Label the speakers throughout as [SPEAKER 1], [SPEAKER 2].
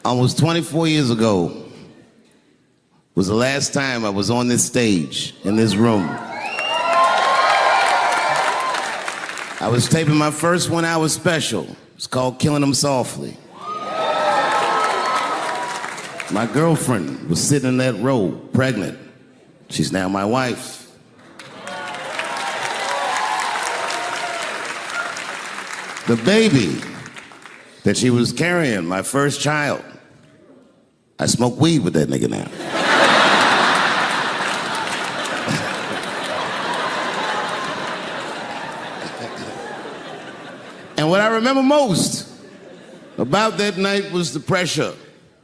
[SPEAKER 1] Almost 24 years ago was the last time I was on this stage, in this room. I was taping my first 1 hour special. It's called Killing Them Softly. My girlfriend was sitting in that row, pregnant. She's now my wife. The baby that she was carrying, my first child, I smoke weed with that nigga now. And what I remember most about that night was the pressure.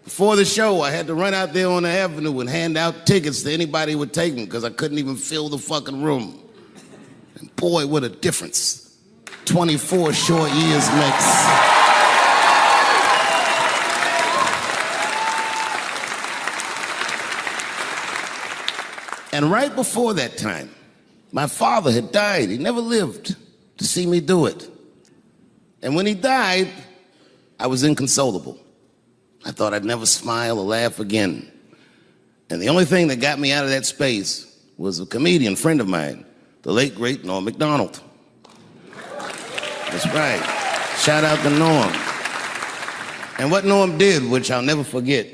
[SPEAKER 1] Before the show, I had to run out there on the avenue and hand out tickets to anybody who would take them because I couldn't even fill the fucking room. And boy, what a difference 24 short years makes. And right before that time, my father had died. He never lived to see me do it. And when he died, I was inconsolable. I thought I'd never smile or laugh again. And the only thing that got me out of that space was a comedian friend of mine, the late, great Norm Macdonald. That's right. Shout out to Norm. And what Norm did, which I'll never forget,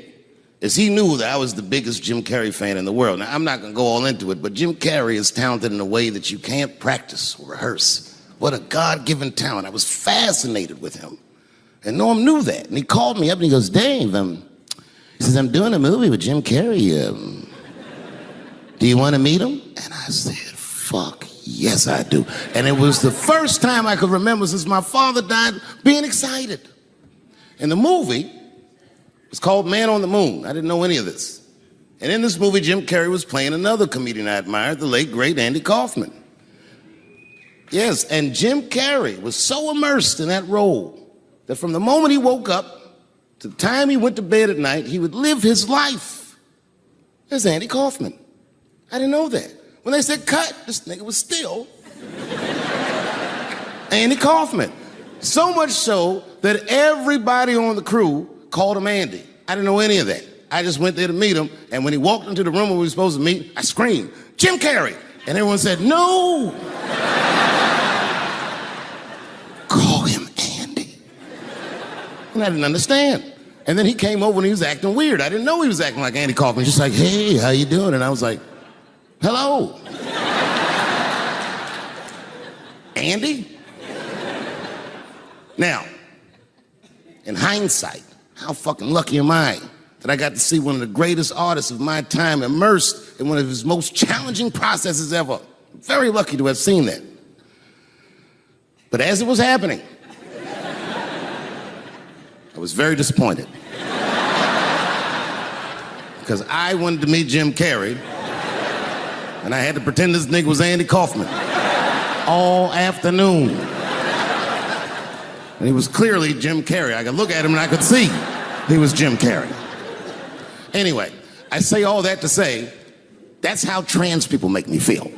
[SPEAKER 1] is he knew that I was the biggest Jim Carrey fan in the world. Now, I'm not going to go all into it, but Jim Carrey is talented in a way that you can't practice or rehearse. What a God-given talent. I was fascinated with him. And Norm knew that. And he called me up and he goes, Dave, he says, I'm doing a movie with Jim Carrey. Do you want to meet him? And I said, fuck, yes, I do. And it was the first time I could remember since my father died being excited. And the movie was called Man on the Moon. I didn't know any of this. And in this movie, Jim Carrey was playing another comedian I admired, the late, great Andy Kaufman. Yes, and Jim Carrey was so immersed in that role that from the moment he woke up to the time he went to bed at night, he would live his life as Andy Kaufman. I didn't know that. When they said cut, this nigga was still Andy Kaufman. So much so that everybody on the crew called him Andy. I didn't know any of that. I just went there to meet him, and when he walked into the room where we were supposed to meet, I screamed, Jim Carrey! And everyone said, no! Call him Andy. And I didn't understand. And then he came over and he was acting weird. I didn't know he was acting like Andy Kaufman. Just like, hey, how you doing? And I was like, hello. Andy? Now, in hindsight, how fucking lucky am I that I got to see one of the greatest artists of my time immersed in one of his most challenging processes ever. Very lucky to have seen that. But as it was happening, I was very disappointed. Because I wanted to meet Jim Carrey, and I had to pretend this nigga was Andy Kaufman all afternoon. And he was clearly Jim Carrey. I could look at him and I could see he was Jim Carrey. Anyway, I say all that to say, that's how trans people make me feel.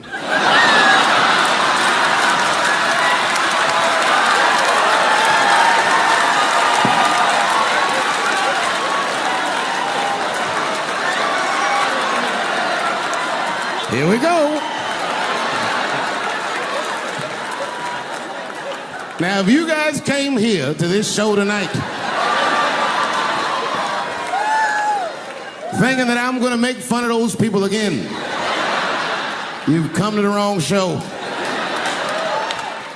[SPEAKER 1] Here we go. Now, if you guys came here to this show tonight thinking that I'm gonna make fun of those people again, you've come to the wrong show.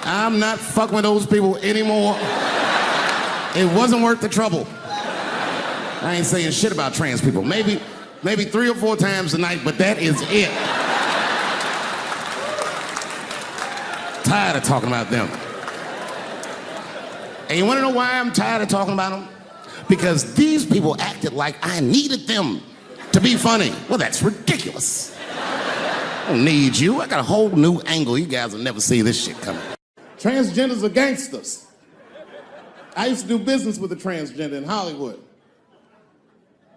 [SPEAKER 1] I'm not fucking with those people anymore. It wasn't worth the trouble. I ain't saying shit about trans people. Maybe 3 or 4 times a night, but that is it. Tired of talking about them. And you wanna know why I'm tired of talking about them? Because these people acted like I needed them to be funny. Well, that's ridiculous. I don't need you. I got a whole new angle. You guys will never see this shit coming. Transgenders are gangsters. I used to do business with a transgender in Hollywood.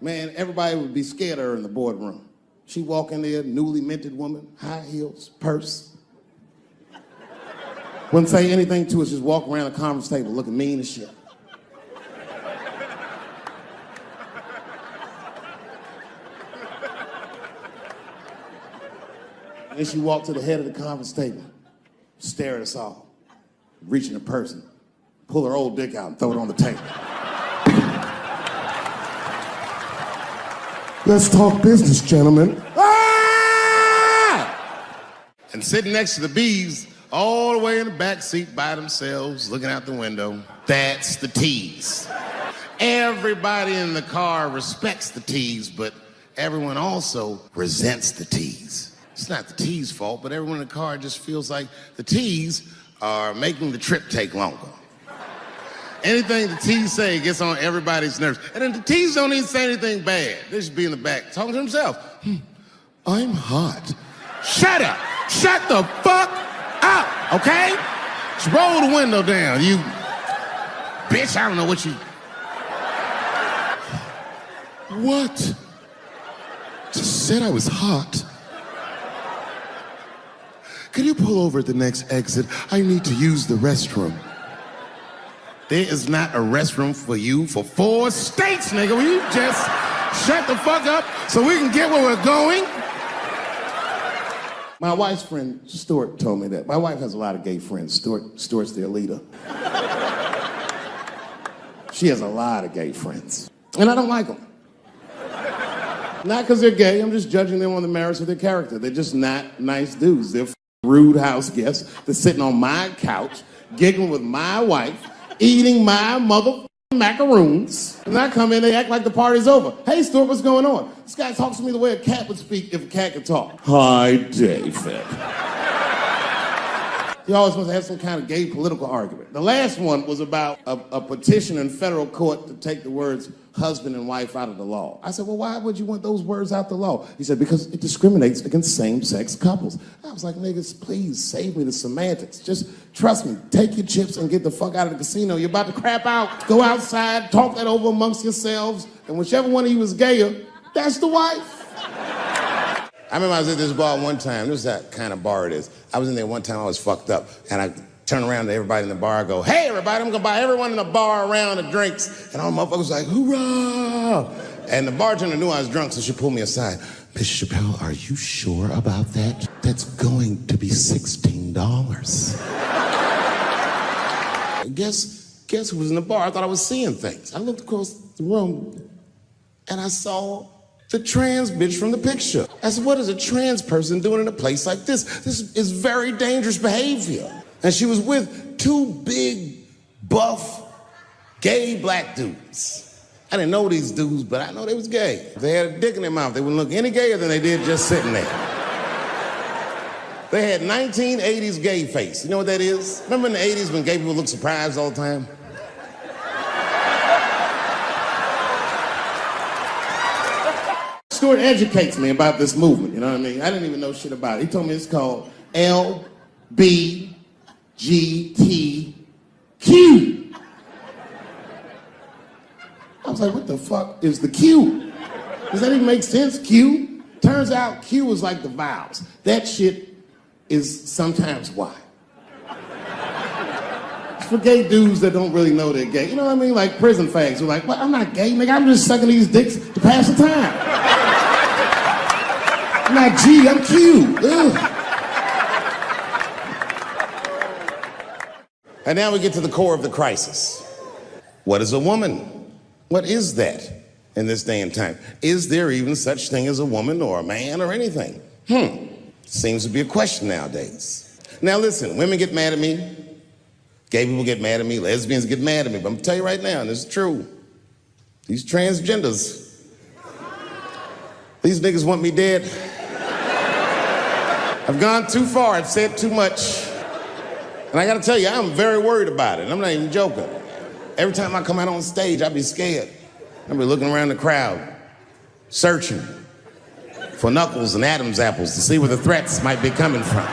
[SPEAKER 1] Man, everybody would be scared of her in the boardroom. She'd walk in there, newly minted woman, high heels, purse. Wouldn't say anything to us, just walk around the conference table looking mean as shit.
[SPEAKER 2] And then she walked to the head of the conference table, stare at us all, reach in her purse, and pull her old dick out and throw it on the table. Let's talk business, gentlemen. Ah!
[SPEAKER 1] And sitting next to the bees, all the way in the back seat by themselves, looking out the window, that's the T's. Everybody in the car respects the T's, but everyone also resents the T's. It's not the T's' fault, but everyone in the car just feels like the T's are making the trip take longer. Anything the T's say gets on everybody's nerves. And then the T's don't even say anything bad. They just be in the back talking to themselves. I'm hot. Shut up. Shut the fuck up, okay? Just roll the window down, you bitch. I don't know what you... What? Just said I was hot. Can you pull over at the next exit? I need to use the restroom. There is not a restroom for you for 4 states, nigga. Will you just shut the fuck up so we can get where we're going?
[SPEAKER 2] My wife's friend, Stuart, told me that. My wife has a lot of gay friends. Stuart's their leader. She has a lot of gay friends. And I don't like them. Not because they're gay, I'm just judging them on the merits of their character. They're just not nice dudes. They're rude house guests. They're sitting on my couch, giggling with my wife, eating my mother macaroons. And I come in, they act like the party's over. Hey, Stuart, what's going on? This guy talks to me the way a cat would speak if a cat could talk. Hi, David. He always wants to have some kind of gay political argument. The last one was about a petition in federal court to take the words husband and wife out of the law. I said, well, why would you want those words out the law? He said, because it discriminates against same-sex couples. I was like, niggas, please save me the semantics. Just trust me, take your chips and get the fuck out of the casino. You're about to crap out. Go outside, talk that over amongst yourselves, and whichever one of you is gayer, that's the wife.
[SPEAKER 1] I remember I was at this bar one time. This is that kind of bar it is. I was in there one time, I was fucked up, and I turn around to everybody in the bar, I go, hey, everybody, I'm gonna buy everyone in the bar around the drinks. And all the motherfuckers was like, hoorah! And the bartender knew I was drunk, so she pulled me aside. Mr. Chappelle, are you sure about that? That's going to be $16. Guess who was in the bar? I thought I was seeing things. I looked across the room, and I saw the trans bitch from the picture. I said, what is a trans person doing in a place like this? This is very dangerous behavior. And she was with 2 big, buff, gay black dudes. I didn't know these dudes, but I know they was gay. If they had a dick in their mouth, they wouldn't look any gayer than they did just sitting there. They had 1980s gay face. You know what that is? Remember in the 80s when gay people looked surprised all the time?
[SPEAKER 2] Stuart educates me about this movement, you know what I mean? I didn't even know shit about it. He told me it's called LBGTQ. I was like, what the fuck is the Q? Does that even make sense, Q? Turns out Q is like the vowels. That shit is sometimes Y. It's for gay dudes that don't really know they're gay. You know what I mean? Like prison fags who are like, well, I'm not gay, nigga. I'm just sucking these dicks to pass the time. I'm not G, I'm Q. Ugh.
[SPEAKER 1] And now we get to the core of the crisis. What is a woman? What is that in this day and time? Is there even such thing as a woman or a man or anything? Seems to be a question nowadays. Now listen, women get mad at me. Gay people get mad at me. Lesbians get mad at me. But I'm gonna tell you right now, and this is true. These transgenders, these niggas want me dead. I've gone too far. I've said too much. And I gotta tell you, I'm very worried about it. I'm not even joking. Every time I come out on stage, I be scared. I be looking around the crowd, searching for knuckles and Adam's apples to see where the threats might be coming from.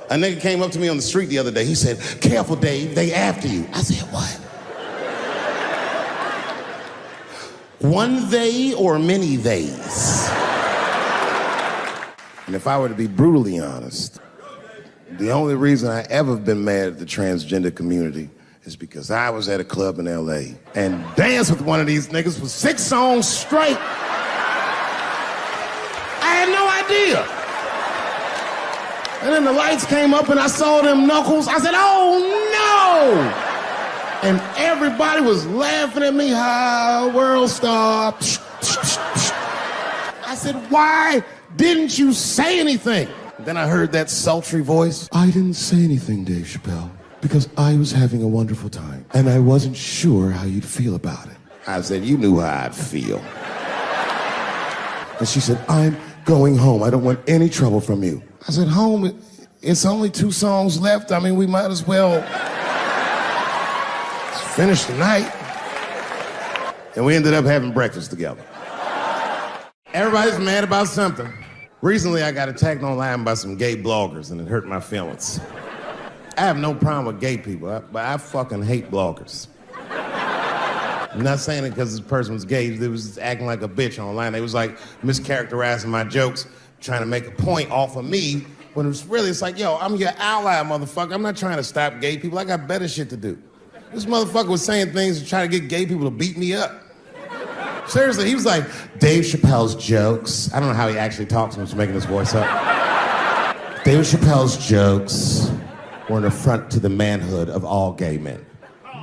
[SPEAKER 1] A nigga came up to me on the street the other day. He said, careful, Dave, they after you. I said, what? One they or many theys? And if I were to be brutally honest, the only reason I ever been mad at the transgender community is because I was at a club in LA and danced with one of these niggas for 6 songs straight. I
[SPEAKER 2] idea. And then the lights came up and I saw them knuckles. I said, oh no! And everybody was laughing at me. Hi, world star. I said, why didn't you say anything? Then I heard that sultry voice. I didn't say anything, Dave Chappelle, because I was having a wonderful time, and I wasn't sure how you'd feel about it. I said, you knew how I'd feel. And she said, I'm going home. I don't want any trouble from you. I said, home? It's only 2 songs left. I mean, we might as well finish the night. And we ended up having breakfast together. Everybody's mad about something. Recently, I got attacked online by some gay bloggers, and it hurt my feelings. I have no problem with gay people, but I fucking hate bloggers. I'm not saying it because this person was gay. They was just acting like a bitch online. They was like mischaracterizing my jokes, trying to make a point off of me, when it was really, it's like, yo, I'm your ally, motherfucker. I'm not trying to stop gay people. I got better shit to do. This motherfucker was saying things to try to get gay people to beat me up. Seriously, he was like, Dave Chappelle's jokes. I don't know how he actually talks, I'm just making his voice up. Dave Chappelle's jokes were an affront to the manhood of all gay men.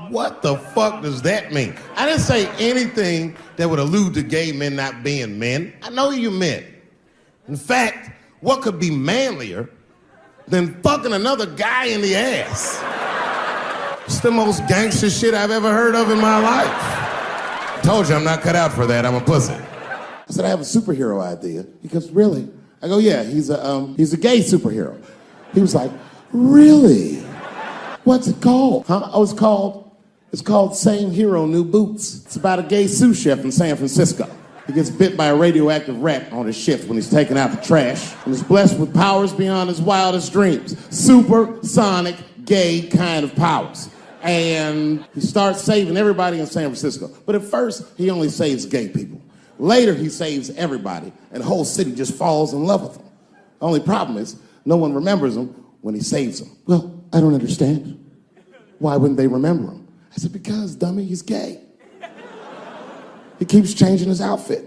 [SPEAKER 2] What the fuck does that mean? I didn't say anything that would allude to gay men not being men. I know you men. In fact, what could be manlier than fucking another guy in the ass? It's the most gangster shit I've ever heard of in my life. Told you I'm not cut out for that. I'm a pussy. I said, I have a superhero idea. Because really? I go, yeah, he's a gay superhero. He was like, really? What's it called? Huh? Oh, it's called Same Hero, New Boots. It's about a gay sous chef in San Francisco. He gets bit by a radioactive rat on his shift when he's taking out the trash, and is blessed with powers beyond his wildest dreams. Supersonic, gay kind of powers. And he starts saving everybody in San Francisco. But at first, he only saves gay people. Later, he saves everybody, and the whole city just falls in love with him. The only problem is, no one remembers him when he saves them. Well, I don't understand. Why wouldn't they remember him? I said, because, dummy, he's gay. He keeps changing his outfit.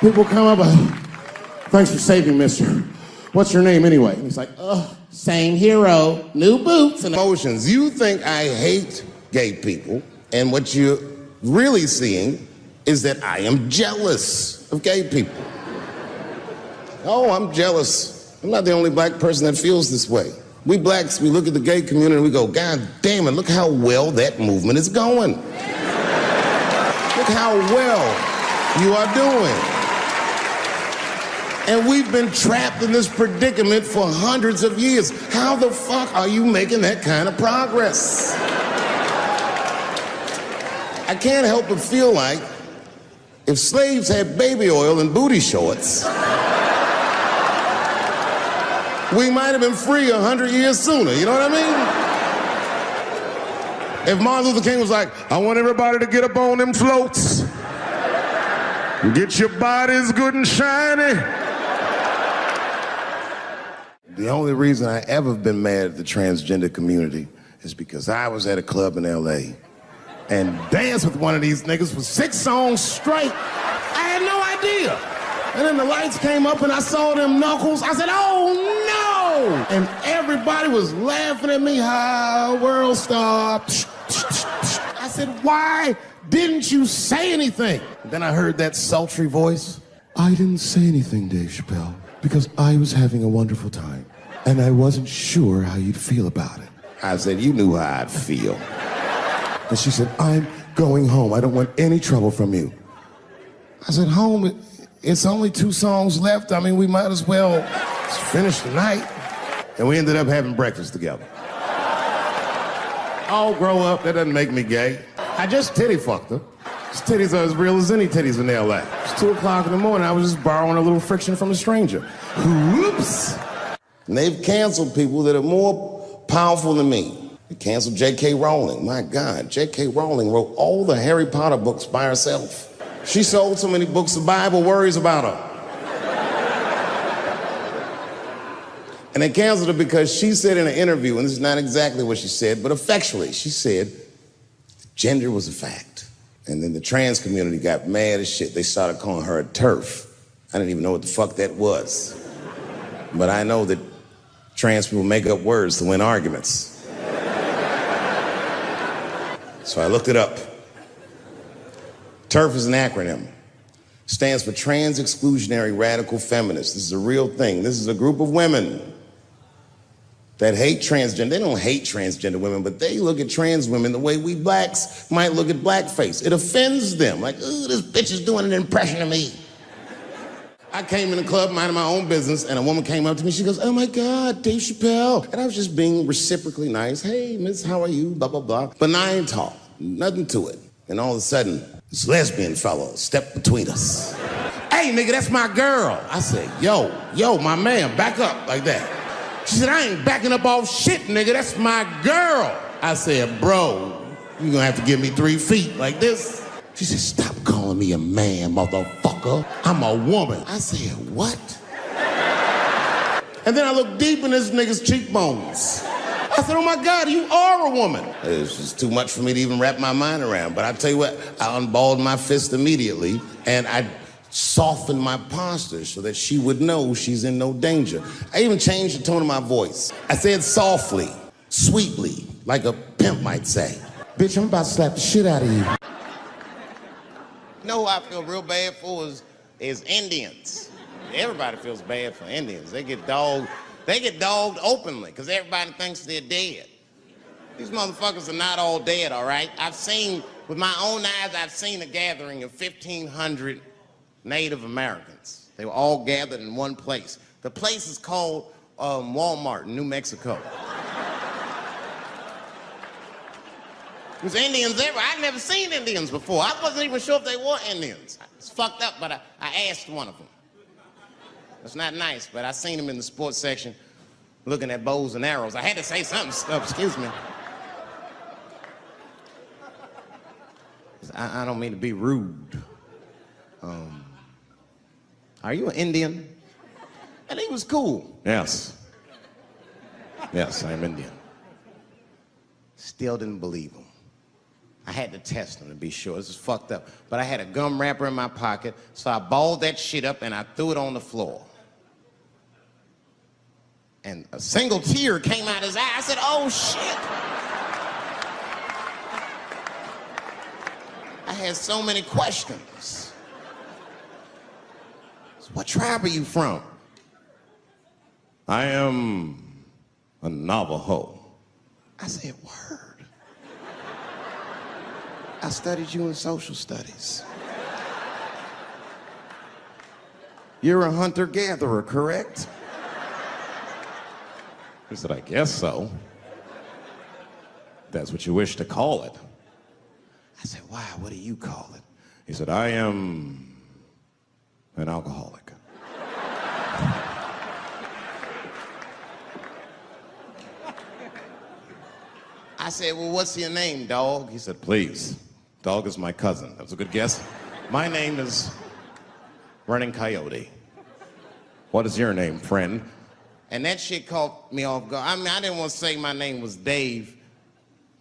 [SPEAKER 2] People come up, thanks for saving, mister. What's your name anyway? And he's like, same hero, new boots and emotions. You think I hate gay people, and what you're really seeing is that I am jealous of gay people. Oh, I'm jealous. I'm not the only black person that feels this way. We blacks, we look at the gay community and we go, God damn it, look how well that movement is going. Look how well you are doing. And we've been trapped in this predicament for hundreds of years. How the fuck are you making that kind of progress? I can't help but feel like if slaves had baby oil and booty shorts, we might have been free 100 years sooner, you know what I mean? If Martin Luther King was like, I want everybody to get up on them floats, get your bodies good and shiny. The only reason I ever been mad at the transgender community is because I was at a club in LA and danced with one of these niggas for 6 songs straight. I had no idea. And then the lights came up and I saw them knuckles. I said, oh no! And everybody was laughing at me. Hi, world star. I said, why didn't you say anything? And then I heard that sultry voice. I didn't say anything, Dave Chappelle, because I was having a wonderful time, and I wasn't sure how you'd feel about it. I said, you knew how I'd feel. And she said, I'm going home. I don't want any trouble from you. I said, home? It's only 2 songs left. I mean, we might as well finish the night. And we ended up having breakfast together. I'll grow up. That doesn't make me gay. I just titty fucked her. His titties are as real as any titties in LA. It's 2 o'clock in the morning. I was just borrowing a little friction from a stranger. Whoops. And they've canceled people that are more powerful than me. They canceled J.K. Rowling. My God, J.K. Rowling wrote all the Harry Potter books by herself. She sold so many books, the Bible worries about her. And they canceled her because she said in an interview, and this is not exactly what she said, but effectually, she said, gender was a fact.
[SPEAKER 1] And then the trans community got mad as shit. They started calling her a TERF. I didn't even know what the fuck that was. But I know that trans people make up words to win arguments. So I looked it up. TERF is an acronym. Stands for Trans Exclusionary Radical Feminists. This is a real thing. This is a group of women that hate transgender. They don't hate transgender women, but they look at trans women the way we blacks might look at blackface. It offends them. Like, ooh, this bitch is doing an impression of me. I came in the club minding my own business, and a woman came up to me. She goes, oh my God, Dave Chappelle. And I was just being reciprocally nice. Hey, miss, how are you? Blah, blah, blah. Benign talk, nothing to it. And all of a sudden, this lesbian fellow stepped between us. Hey, nigga, that's my girl. I said, yo, my man, back up like that. She said, I ain't backing up off shit, nigga. That's my girl. I said, bro, you're gonna have to give me 3 feet like this. She said, stop calling me a man, motherfucker. I'm a woman. I said, what? And then I looked deep in this nigga's cheekbones. I said, oh my God, you are a woman. It was just too much for me to even wrap my mind around. But I tell you what, I unballed my fist immediately, and I softened my posture so that she would know she's in no danger. I even changed the tone of my voice. I said softly, sweetly, like a pimp might say. Bitch, I'm about to slap the shit out of you. You know who I feel real bad for is Indians. Everybody feels bad for Indians. They get dogged openly because everybody thinks they're dead. These motherfuckers are not all dead, all right? With my own eyes, I've seen a gathering of 1,500 Native Americans. They were all gathered in one place. The place is called Walmart in New Mexico. There's Indians everywhere. I'd never seen Indians before. I wasn't even sure if they were Indians. It's fucked up, but I asked one of them. It's not nice, but I seen him in the sports section looking at bows and arrows. I had to say something. Excuse me. I don't mean to be rude. Are you an Indian? And he was cool. Yes. Yes, I'm Indian. Still didn't believe him. I had to test him to be sure. This is fucked up. But I had a gum wrapper in my pocket, so I balled that shit up and I threw it on the floor. And a single tear came out his eye. I said, oh shit. I had so many questions. So what tribe are you from? I am a Navajo. I said, word. I studied you in social studies. You're a hunter-gatherer, correct? He said, I guess so. That's what you wish to call it. I said, why? What do you call it? He said, I am an alcoholic. I said, well, what's your name, dog? He said, please. Dog is my cousin. That was a good guess. My name is Running Coyote. What is your name, friend? And that shit caught me off guard. I mean, I didn't want to say my name was Dave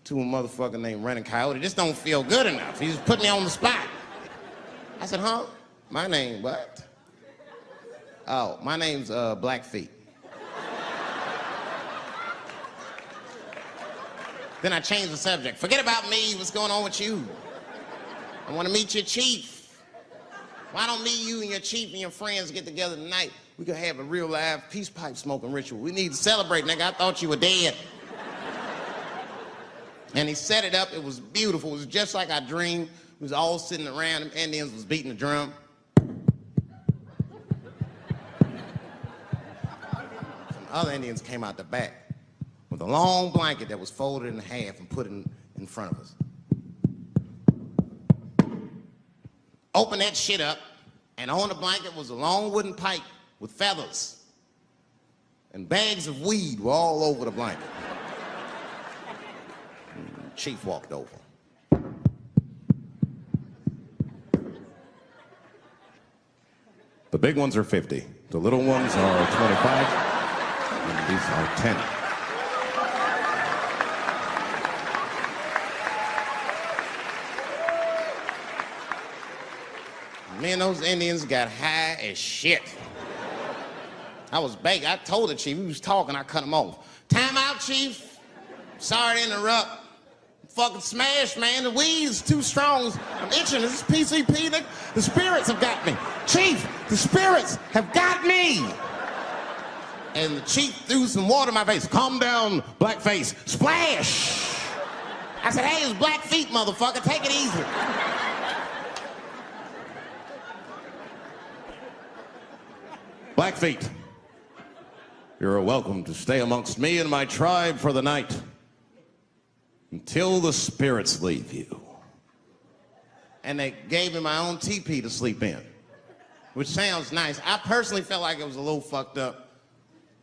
[SPEAKER 1] to a motherfucker named Running Coyote. This don't feel good enough. He just put me on the spot. I said, huh? My name, what? Oh, my name's Blackfeet. Then I changed the subject. Forget about me. What's going on with you? I want to meet your chief. Why don't me, you, and your chief and your friends get together tonight? We could have a real live peace pipe smoking ritual. We need to celebrate, nigga. I thought you were dead. And he set it up. It was beautiful. It was just like I dreamed. We was all sitting around. Them Indians was beating the drum. Some other Indians came out the back with a long blanket that was folded in half and put in front of us. Opened that shit up, and on the blanket was a long wooden pipe with feathers. And bags of weed were all over the blanket. Chief walked over. The big ones are 50. The little ones are 25. And these are 10. Man, those Indians got high as shit. I was begging. I told the chief, he was talking, I cut him off. Time out, chief. Sorry to interrupt. Fucking smashed, man. The weed's too strong. I'm itching. This is PCP. The spirits have got me. Chief, the spirits have got me. And the chief threw some water in my face. Calm down, blackface. Splash! I said, hey, it's black feet, motherfucker. Take it easy.
[SPEAKER 3] Blackfeet, you're welcome to stay amongst me and my tribe for the night until the spirits leave you.
[SPEAKER 1] And they gave me my own teepee to sleep in, which sounds nice. I personally felt like it was a little fucked up,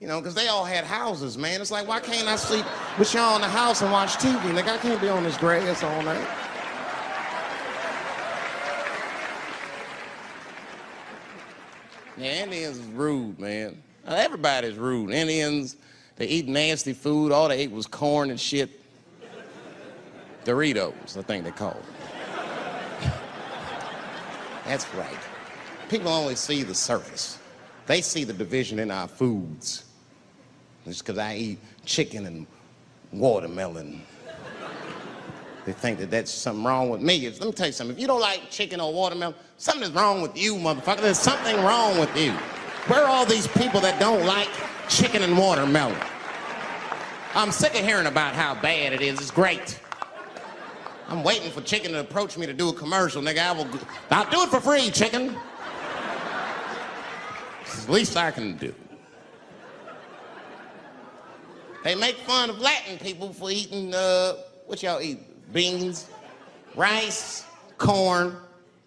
[SPEAKER 1] you know, because they all had houses, man. It's like, why can't I sleep with y'all in the house and watch TV? Like, I can't be on this grass all night. Yeah, Indians is rude, man. Everybody's rude. Indians, they eat nasty food. All they ate was corn and shit. Doritos, I think they call it. That's right. People only see the surface. They see the division in our foods. Just because I eat chicken and watermelon. They think that that's something wrong with me. Let me tell you something. If you don't like chicken or watermelon, something is wrong with you, motherfucker. There's something wrong with you. Where are all these people that don't like chicken and watermelon? I'm sick of hearing about how bad it is. It's great. I'm waiting for chicken to approach me to do a commercial, nigga. I'll do it for free, chicken. It's the least I can do. They make fun of Latin people for eating, what y'all eat? Beans, rice, corn.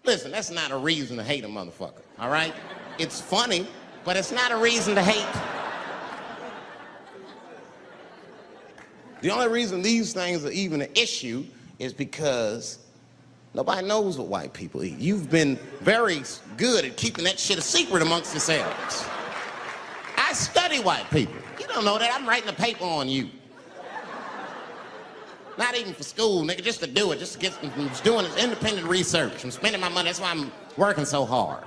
[SPEAKER 1] Listen, that's not a reason to hate a motherfucker, all right? It's funny, but it's not a reason to hate. The only reason these things are even an issue is because nobody knows what white people eat. You've been very good at keeping that shit a secret amongst yourselves. I study white people. You don't know that. I'm writing a paper on you. Not even for school, nigga, just to do it, just to get, I'm just doing this independent research. I'm spending my money, that's why I'm working so hard.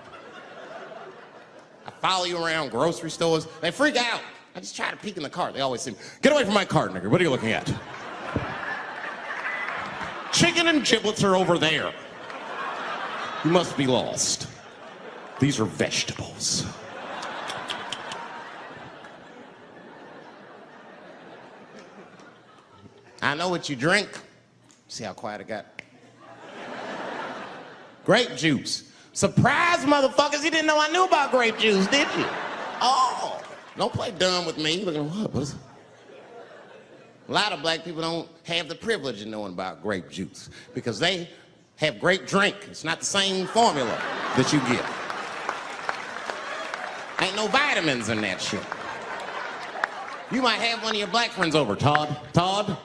[SPEAKER 1] I follow you around grocery stores. They freak out. I just try to peek in the cart. They always say, get away from my cart, nigga. What are you looking at? Chicken and giblets are over there. You must be lost. These are vegetables. I know what you drink. See how quiet it got? Grape juice. Surprise, motherfuckers, you didn't know I knew about grape juice, did you? Oh, don't play dumb with me. Look at what is it? A lot of black people don't have the privilege of knowing about grape juice because they have grape drink. It's not the same formula that you get. Ain't no vitamins in that shit. You might have one of your black friends over. Todd,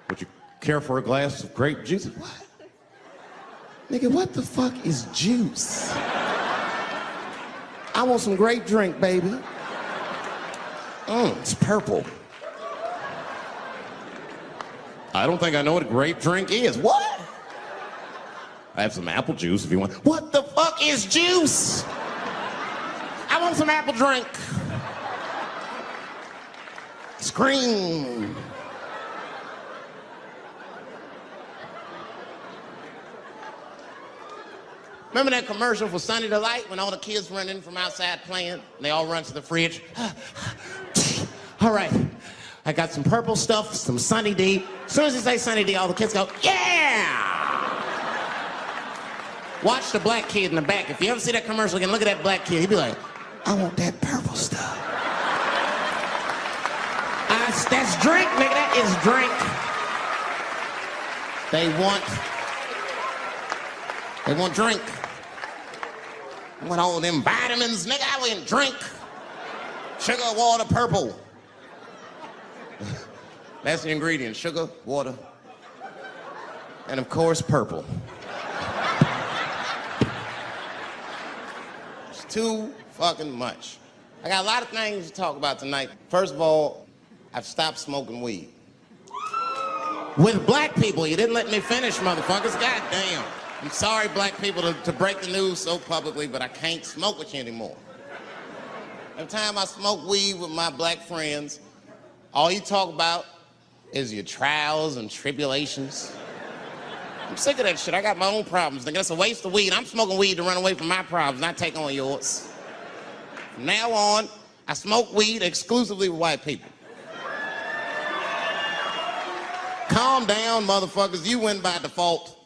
[SPEAKER 1] would you care for a glass of grape juice? What? Nigga, what the fuck is juice? I want some grape drink, baby. It's purple. I don't think I know what a grape drink is. What? I have some apple juice if you want. What the fuck is juice? I want some apple drink. Scream. Remember that commercial for Sunny Delight when all the kids run in from outside playing and they all run to the fridge? All right, I got some purple stuff, some Sunny D. As soon as you say Sunny D, all the kids go, yeah! Watch the black kid in the back. If you ever see that commercial again, look at that black kid. He'd be like, I want that purple stuff. That's drink, nigga, that is drink. They want drink. I want all them vitamins, nigga, I want drink. Sugar, water, purple. That's the ingredient, sugar, water, and of course, purple. It's too fucking much. I got a lot of things to talk about tonight. First of all, I've stopped smoking weed. With black people, you didn't let me finish, motherfuckers. God damn. I'm sorry, black people, to break the news so publicly, but I can't smoke with you anymore. Every time I smoke weed with my black friends, all you talk about is your trials and tribulations. I'm sick of that shit. I got my own problems. Nigga, that's a waste of weed. I'm smoking weed to run away from my problems, not take on yours. From now on, I smoke weed exclusively with white people. Calm down, motherfuckers. You win by default.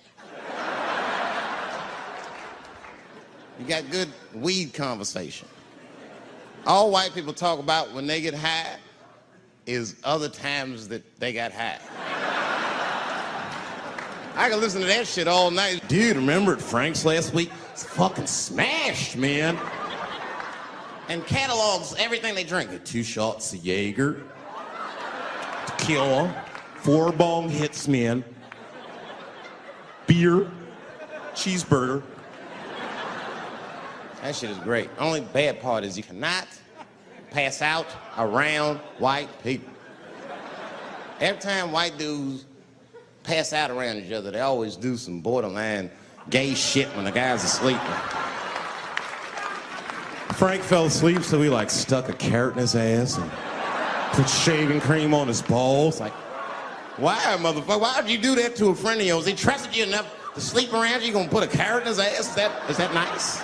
[SPEAKER 1] You got good weed conversation. All white people talk about when they get high is other times that they got high. I can listen to that shit all night.
[SPEAKER 3] Dude, remember at Frank's last week? It's fucking smashed, man.
[SPEAKER 1] And catalogs everything they drink.
[SPEAKER 3] 2 shots of Jaeger, tequila, 4 bong hits, man. Beer, cheeseburger.
[SPEAKER 1] That shit is great. Only bad part is you cannot pass out around white people. Every time white dudes pass out around each other, they always do some borderline gay shit when the guy's asleep.
[SPEAKER 3] Frank fell asleep, so we like stuck a carrot in his ass and put shaving cream on his balls. Like,
[SPEAKER 1] Why, motherfucker? Why would you do that to a friend of yours? He trusted you enough to sleep around you. You gonna put a carrot in his ass? Is that nice?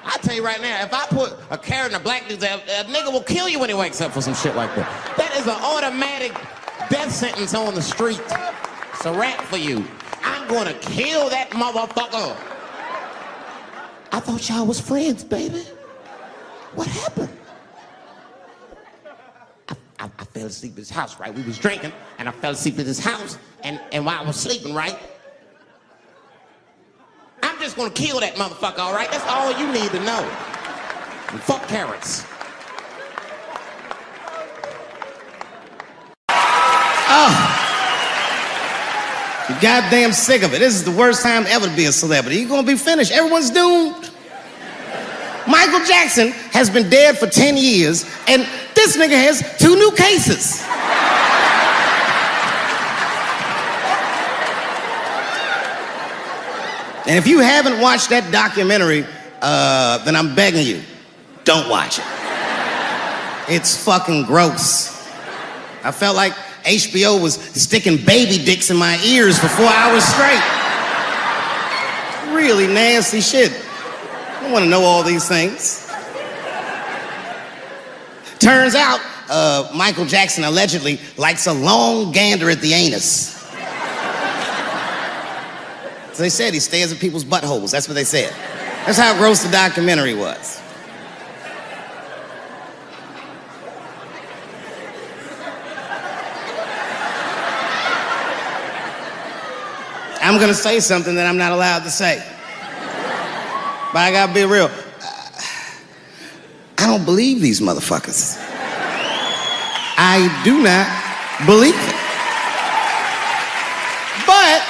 [SPEAKER 1] I tell you right now, if I put a carrot in a black dude's ass, a nigga will kill you when he wakes up for some shit like that. That is an automatic death sentence on the street. It's a rap for you. I'm gonna kill that motherfucker. I thought y'all was friends, baby. What happened? I fell asleep at his house, right? We was drinking, and I fell asleep at his house, and while I was sleeping, right? I'm just gonna kill that motherfucker, all right? That's all you need to know. And fuck carrots.
[SPEAKER 2] Oh. I'm goddamn sick of it. This is the worst time ever to be a celebrity. You're gonna be finished. Everyone's doomed. Michael Jackson has been dead for 10 years, and this nigga has 2 new cases. And if you haven't watched that documentary, then I'm begging you, don't watch it. It's fucking gross. I felt like HBO was sticking baby dicks in my ears for 4 hours straight. Really nasty shit. I don't want to know all these things. Turns out, Michael Jackson allegedly likes a long gander at the anus. So they said he stares at people's buttholes. That's what they said. That's how gross the documentary was. I'm gonna say something that I'm not allowed to say. But I gotta be real. I don't believe these motherfuckers. I do not believe it. But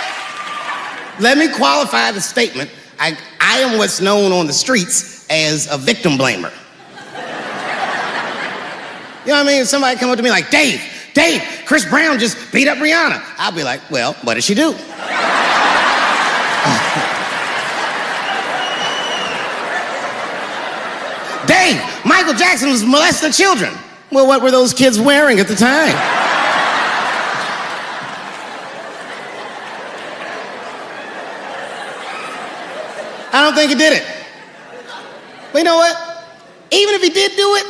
[SPEAKER 2] let me qualify the statement. I am what's known on the streets as a victim blamer. You know what I mean? Somebody come up to me like, Dave, Chris Brown just beat up Rihanna. I'll be like, well, what did she do? Dave, Michael Jackson was molesting children. Well, what were those kids wearing at the time? I don't think he did it. But you know what? Even if he did do it,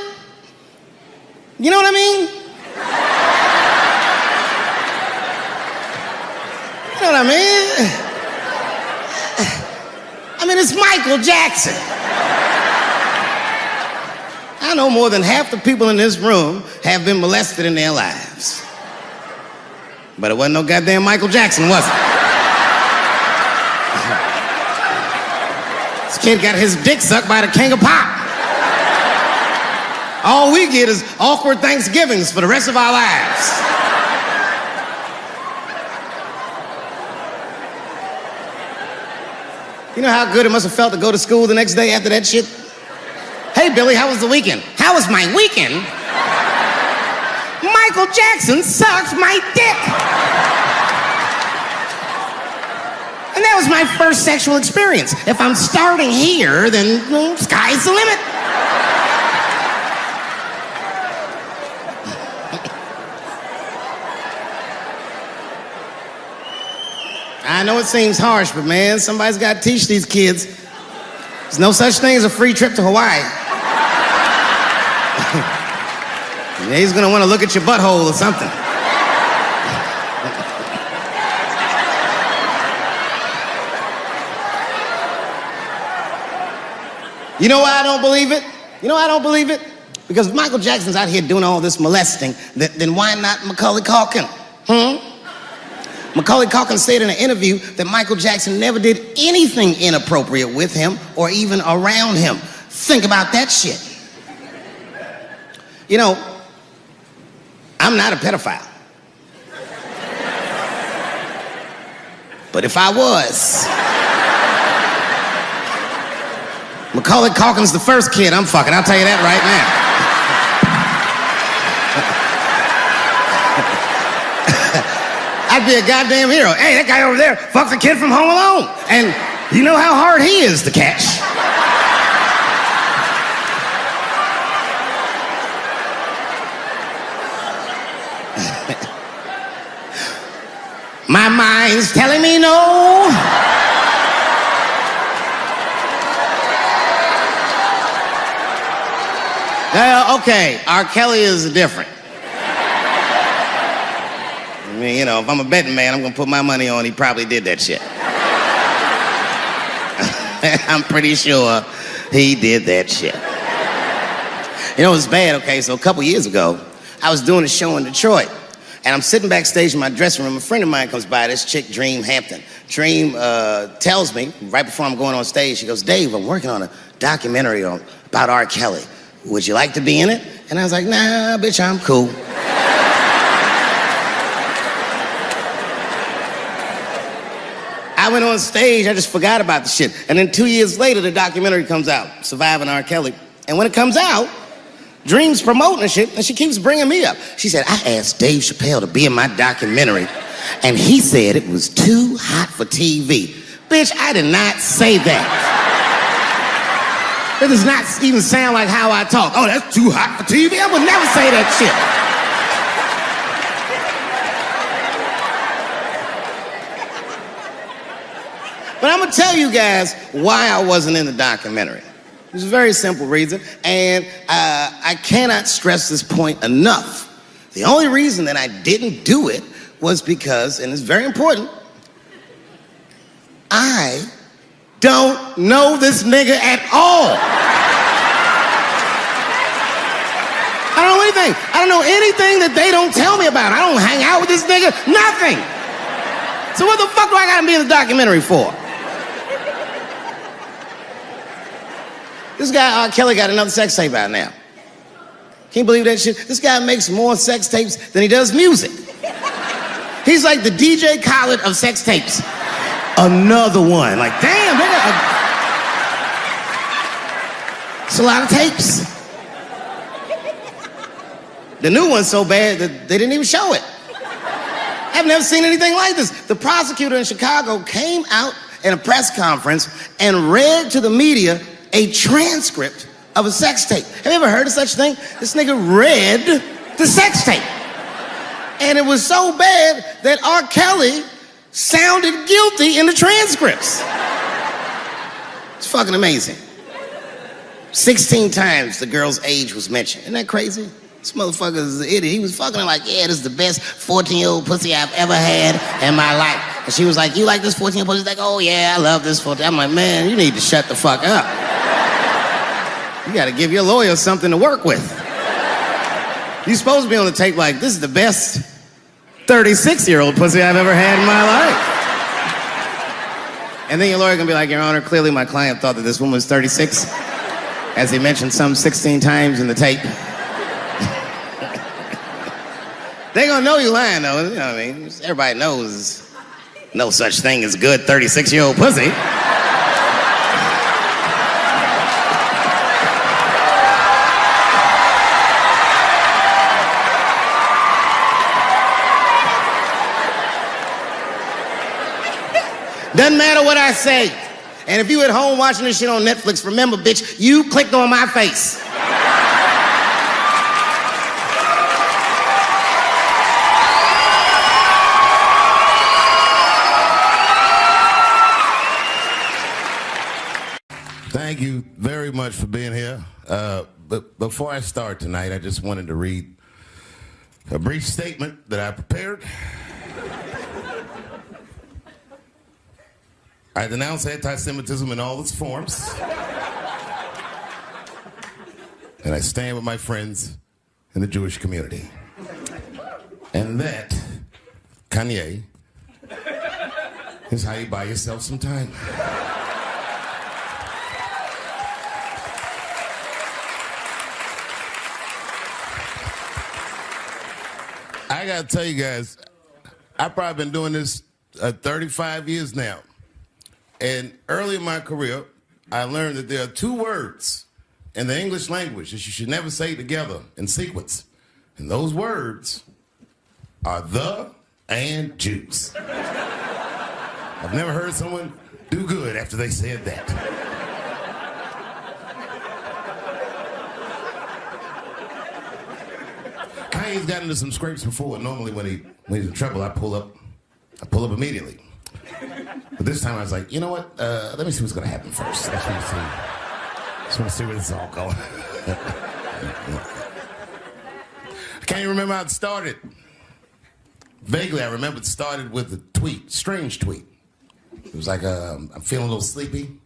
[SPEAKER 2] you know what I mean? You know what I mean? I mean, it's Michael Jackson. I know more than half the people in this room have been molested in their lives. But it wasn't no goddamn Michael Jackson, was it? This kid got his dick sucked by the king of pop. All we get is awkward Thanksgivings for the rest of our lives. You know how good it must have felt to go to school the next day after that shit? Hey, Billy, how was the weekend? How was my weekend? Michael Jackson sucked my dick.
[SPEAKER 1] And that was my first sexual experience. If I'm starting here, then sky's the limit. I know it seems harsh, but man, somebody's got to teach these kids. There's no such thing as a free trip to Hawaii. He's gonna want to look at your butthole or something. You know why I don't believe it? You know why I don't believe it? Because if Michael Jackson's out here doing all this molesting, then why not Macaulay Culkin? Macaulay Culkin said in an interview that Michael Jackson never did anything inappropriate with him or even around him. Think about that shit. You know, I'm not a pedophile. But if I was, Macaulay Culkin's the first kid I'm fucking, I'll tell you that right now. I'd be a goddamn hero. Hey, that guy over there fucks a kid from Home Alone. And you know how hard he is to catch. My mind's telling me no. Okay, R. Kelly is different. I mean, you know, if I'm a betting man, I'm gonna put my money on he probably did that shit. I'm pretty sure he did that shit. You know, it was bad, okay, so a couple years ago, I was doing a show in Detroit, and I'm sitting backstage in my dressing room. A friend of mine comes by, this chick, Dream Hampton. Dream tells me, right before I'm going on stage, she goes, Dave, I'm working on a documentary about R. Kelly. Would you like to be in it? And I was like, nah, bitch, I'm cool. I went on stage, I just forgot about the shit. And then 2 years later, the documentary comes out, Surviving R. Kelly. And when it comes out, Dream's promoting the shit, and she keeps bringing me up. She said, I asked Dave Chappelle to be in my documentary, and he said it was too hot for TV. Bitch, I did not say that. That does not even sound like how I talk. Oh, that's too hot for TV? I would never say that shit. But I'm gonna tell you guys why I wasn't in the documentary. There's a very simple reason, and I cannot stress this point enough. The only reason that I didn't do it was because, and it's very important, I don't know this nigga at all. I don't know anything. I don't know anything that they don't tell me about. I don't hang out with this nigga, nothing. So what the fuck do I gotta be in the documentary for? This guy, R. Kelly, got another sex tape out now. Can you believe that shit? This guy makes more sex tapes than he does music. He's like the DJ Khaled of sex tapes. Another one. Like, damn, it's a lot of tapes. The new one's so bad that they didn't even show it. I've never seen anything like this. The prosecutor in Chicago came out in a press conference and read to the media a transcript of a sex tape. Have you ever heard of such thing? This nigga read the sex tape. And it was so bad that R. Kelly sounded guilty in the transcripts. It's fucking amazing. 16 times the girl's age was mentioned. Isn't that crazy? This motherfucker is an idiot. He was fucking her like, yeah, this is the best 14-year-old pussy I've ever had in my life. And she was like, you like this 14-year-old pussy? He's like, oh yeah, I love this 14. I'm like, man, you need to shut the fuck up. You gotta give your lawyer something to work with. You're supposed to be on the tape like, this is the best 36-year-old pussy I've ever had in my life. And then your lawyer gonna be like, Your Honor, clearly my client thought that this woman was 36, as he mentioned some 16 times in the tape. They gonna know you lying though, you know what I mean? Everybody knows no such thing as good 36-year-old pussy. Doesn't matter what I say. And if you at home watching this shit on Netflix, remember, bitch, you clicked on my face.
[SPEAKER 2] Thank you very much for being here. But before I start tonight, I just wanted to read a brief statement that I prepared. I denounce anti-Semitism in all its forms. And I stand with my friends in the Jewish community. And that, Kanye, is how you buy yourself some time. I gotta tell you guys, I've probably been doing this 35 years now. And early in my career, I learned that there are two words in the English language that you should never say together in sequence. And those words are the and Jews. I've never heard someone do good after they said that. Kanye's gotten into some scrapes before. Normally when he's in trouble, I pull up immediately. But this time I was like, you know what? Let me see what's gonna happen first. Just want to see where this is all going. I can't even remember how it started. Vaguely, I remember it started with a tweet, strange tweet. It was like, I'm feeling a little sleepy.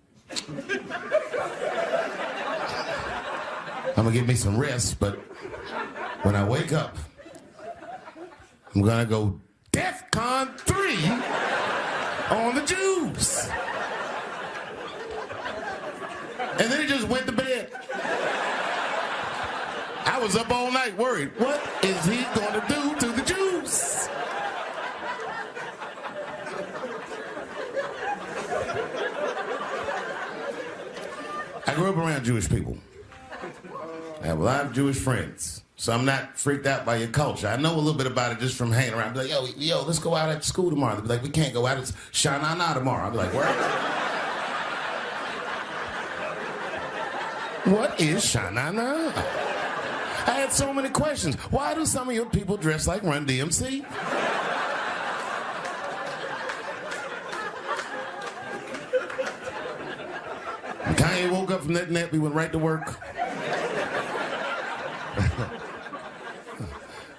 [SPEAKER 2] I'm gonna give me some rest, but when I wake up, I'm gonna go DEFCON 3 on the Jews. And then he just went to bed. I was up all night worried. What is he gonna do to the Jews? I grew up around Jewish people. I have a lot of Jewish friends. So I'm not freaked out by your culture. I know a little bit about it just from hanging around. I'd be like, yo, let's go out at school tomorrow. They'd be like, we can't go out. It's Shana Na tomorrow. I'd be like, where? What is Shana Na? I had so many questions. Why do some of your people dress like Run DMC? When Kanye woke up from that nap, he went right to work.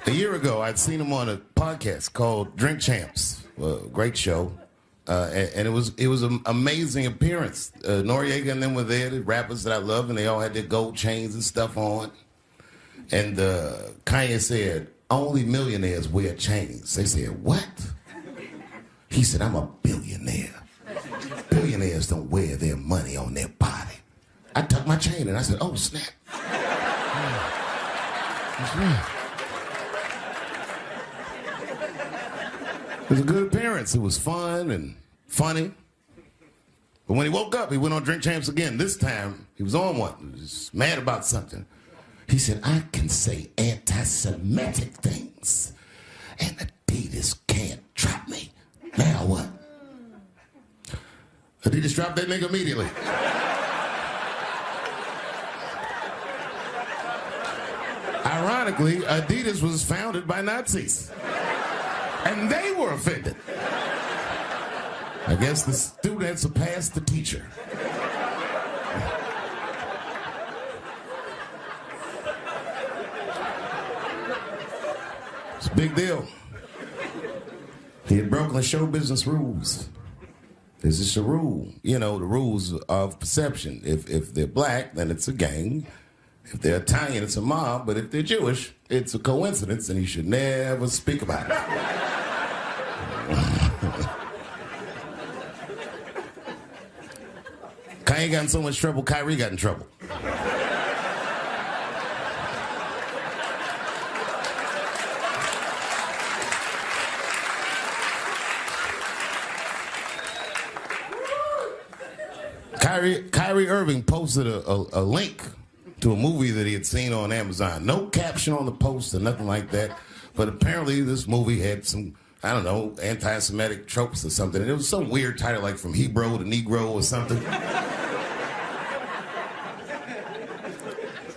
[SPEAKER 2] A year ago, I'd seen him on a podcast called Drink Champs, a great show, and it was an amazing appearance. Noriega and them were there, the rappers that I love, and they all had their gold chains and stuff on. And Kanye said, only millionaires wear chains. They said, what? He said, I'm a billionaire. Billionaires don't wear their money on their body. I tucked my chain and I said, oh, snap. That's right. It was a good appearance. It was fun and funny. But when he woke up, he went on Drink Champs again. This time, he was on one. He was mad about something. He said, I can say anti-Semitic things, and Adidas can't trap me. Now what? Adidas dropped that nigga immediately. Ironically, Adidas was founded by Nazis. And they were offended. I guess the student surpassed the teacher. It's a big deal. He had broken the show business rules. This is a rule. You know, the rules of perception. If they're black, then it's a gang. If they're Italian, it's a mob. But if they're Jewish, it's a coincidence, and you should never speak about it. Kanye got in so much trouble, Kyrie got in trouble. Kyrie Irving posted a link to a movie that he had seen on Amazon. No caption on the post or nothing like that. But apparently this movie had some
[SPEAKER 1] I don't know, anti-Semitic tropes or something. And it was some weird title like From Hebrew to Negro or something.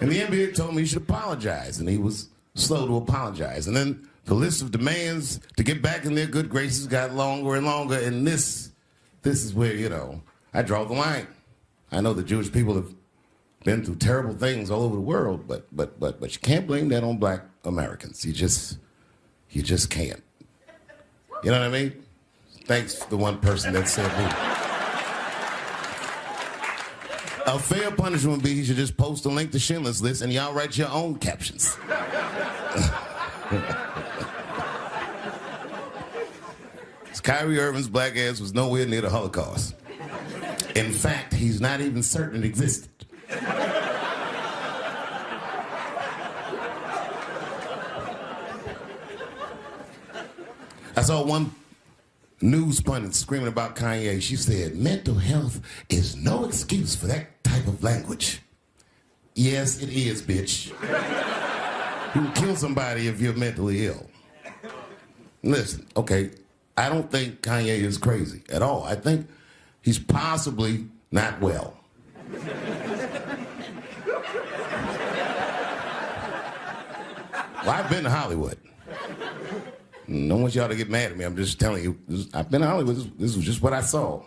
[SPEAKER 1] And the NBA told me he should apologize, and he was slow to apologize. And then the list of demands to get back in their good graces got longer and longer, and this is where, you know, I draw the line. I know the Jewish people have been through terrible things all over the world, but you can't blame that on black Americans. You just can't. You know what I mean? Thanks to the one person that said me. A fair punishment would be he should just post a link to Schindler's List and y'all write your own captions. Kyrie Irving's black ass was nowhere near the Holocaust. In fact, he's not even certain it existed. I saw one news pundit screaming about Kanye. She said, mental health is no excuse for that type of language. Yes, it is, bitch. You can kill somebody if you're mentally ill. Listen, okay, I don't think Kanye is crazy at all. I think he's possibly not well. Well, I've been to Hollywood. I don't want y'all to get mad at me. I'm just telling you. I've been to Hollywood. This was just what I saw.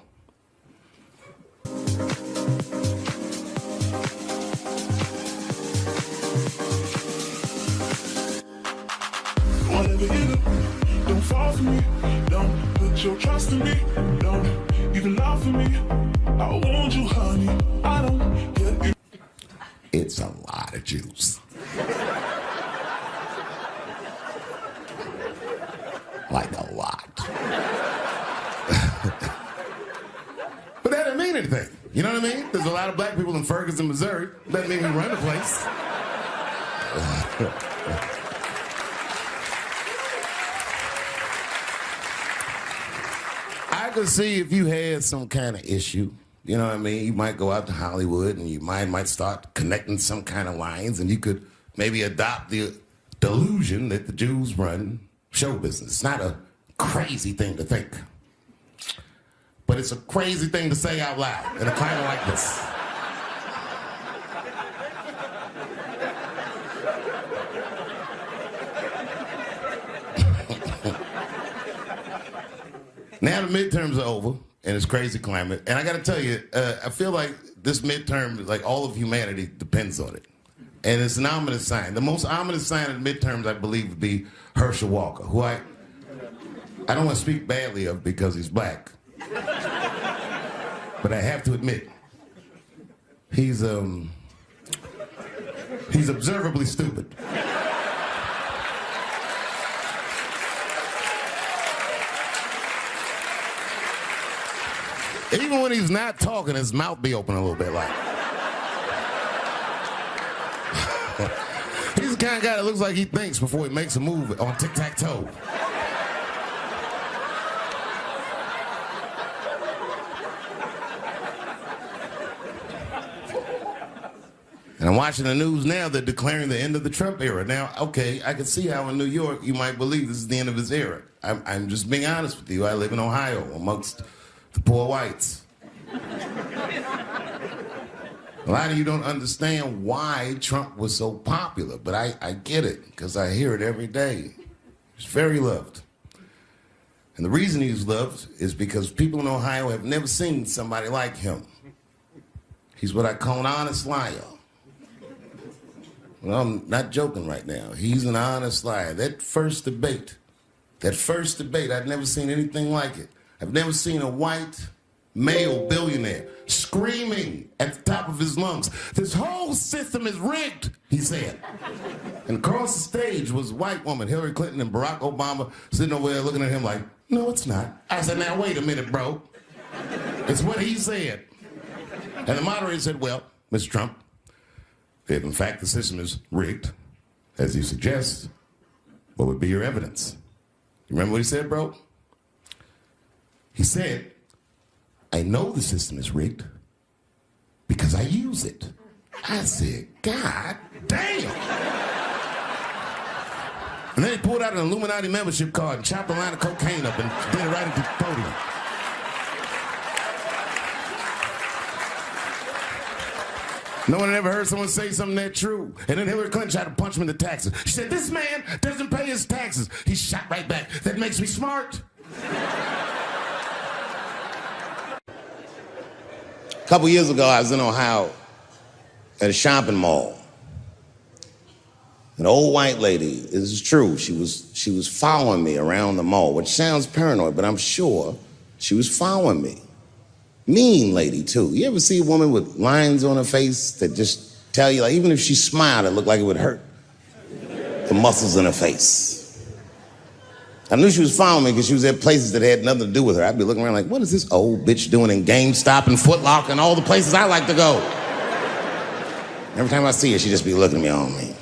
[SPEAKER 4] Whatever you do, don't fall for me. Don't put your trust in me. Don't even lie for me. I want you, honey. I don't get you.
[SPEAKER 1] It's a lot of juice. Like a lot. But that didn't mean anything. You know what I mean? There's a lot of black people in Ferguson, Missouri. Doesn't mean we run the place. I could see if you had some kind of issue, you know what I mean? You might go out to Hollywood and your mind might start connecting some kind of lines, and you could maybe adopt the delusion that the Jews run show business. It's not a crazy thing to think, but it's a crazy thing to say out loud in a climate like this. Now the midterms are over in this crazy climate, and I got to tell you, I feel like this midterm, like all of humanity depends on it. And it's an ominous sign. The most ominous sign of the midterms, I believe, would be Herschel Walker, who I don't want to speak badly of because he's black. But I have to admit, he's observably stupid. Even when he's not talking, his mouth be open a little bit like. He's the kind of guy that looks like he thinks before he makes a move on tic-tac-toe. And I'm watching the news now, they're declaring the end of the Trump era. Now, okay, I can see how in New York you might believe this is the end of his era. I'm just being honest with you. I live in Ohio amongst the poor whites. A lot of you don't understand why Trump was so popular, but I get it, because I hear it every day. He's very loved. And the reason he's loved is because people in Ohio have never seen somebody like him. He's what I call an honest liar. Well, I'm not joking right now. He's an honest liar. That first debate, I'd never seen anything like it. I've never seen a white male billionaire screaming at the top of his lungs, "This whole system is rigged," he said. And across the stage was a white woman, Hillary Clinton and Barack Obama, sitting over there looking at him like, "No, it's not." I said, "Now, wait a minute, bro. It's what he said." And the moderator said, "Well, Mr. Trump, if in fact the system is rigged, as you suggest, what would be your evidence?" You remember what he said, bro? He said, "I know the system is rigged because I use it." I said, God damn. And then he pulled out an Illuminati membership card and chopped a line of cocaine up and did it right at the podium. No one had ever heard someone say something that true. And then Hillary Clinton tried to punch him in the taxes. She said, this man doesn't pay his taxes. He shot right back. That makes me smart. A couple years ago, I was in Ohio at a shopping mall. An old white lady, this is true, she was following me around the mall, which sounds paranoid, but I'm sure she was following me. Mean lady, too. You ever see a woman with lines on her face that just tell you, like, even if she smiled, it looked like it would hurt the muscles in her face? I knew she was following me because she was at places that had nothing to do with her. I'd be looking around like, what is this old bitch doing in GameStop and Foot Locker and all the places I like to go? Every time I see her, she'd just be looking at me on me.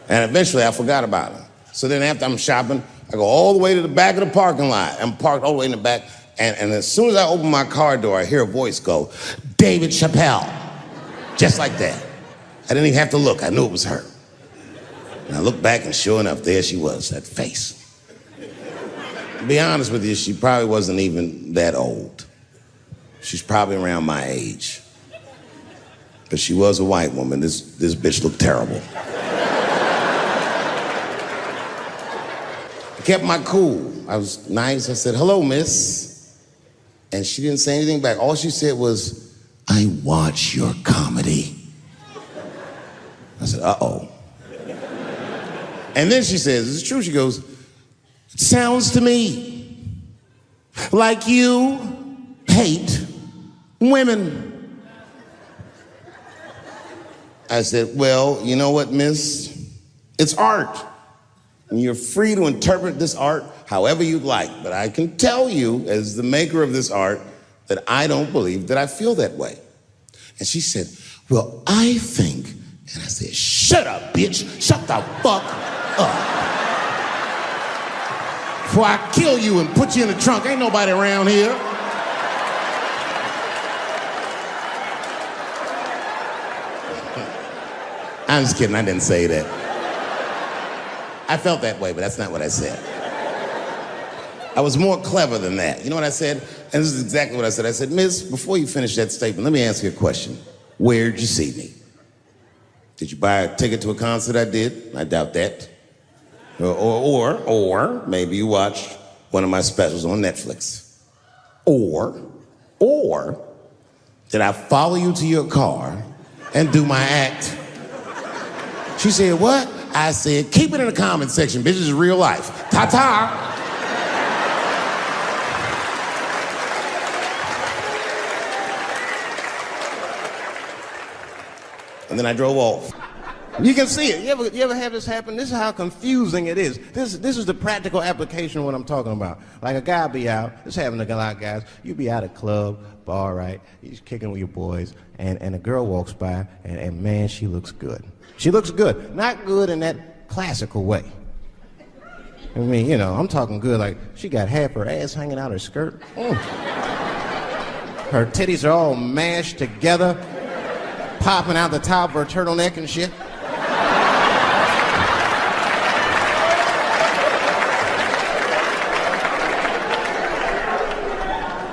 [SPEAKER 1] And eventually, I forgot about her. So then after I'm shopping, I go all the way to the back of the parking lot. I'm parked all the way in the back. And as soon as I open my car door, I hear a voice go, David Chappelle. Just like that. I didn't even have to look. I knew it was her. And I looked back, and sure enough, there she was, that face. To be honest with you, she probably wasn't even that old. She's probably around my age. But she was a white woman. This bitch looked terrible. I kept my cool. I was nice. I said, hello, miss. And she didn't say anything back. All she said was, I watch your comedy. I said, uh-oh. And then she says, it's true. She goes, it sounds to me like you hate women. I said, well, you know what, miss? It's art. And you're free to interpret this art however you'd like. But I can tell you, as the maker of this art, that I don't believe that I feel that way. And she said, well, I think. And I said, shut up, bitch. Shut the fuck up. Before I kill you and put you in the trunk. Ain't nobody around here. I'm just kidding. I didn't say that. I felt that way, but that's not what I said. I was more clever than that. You know what I said? And this is exactly what I said. I said, miss, before you finish that statement, let me ask you a question. Where'd you see me? Did you buy a ticket to a concert I did? I doubt that. Or maybe you watched one of my specials on Netflix. Or did I follow you to your car and do my act? She said, what? I said, keep it in the comment section, bitch. This is real life. Ta-ta. And then I drove off. You can see it. You ever have this happen? This is how confusing it is. This is the practical application of what I'm talking about. Like a guy be out, this happened to a lot of guys, you be at a club, bar, right? You're kicking with your boys, and a girl walks by, and man, she looks good. She looks good. Not good in that classical way. I mean, you know, I'm talking good like she got half her ass hanging out her skirt. Her titties are all mashed together, popping out the top of her turtleneck and shit.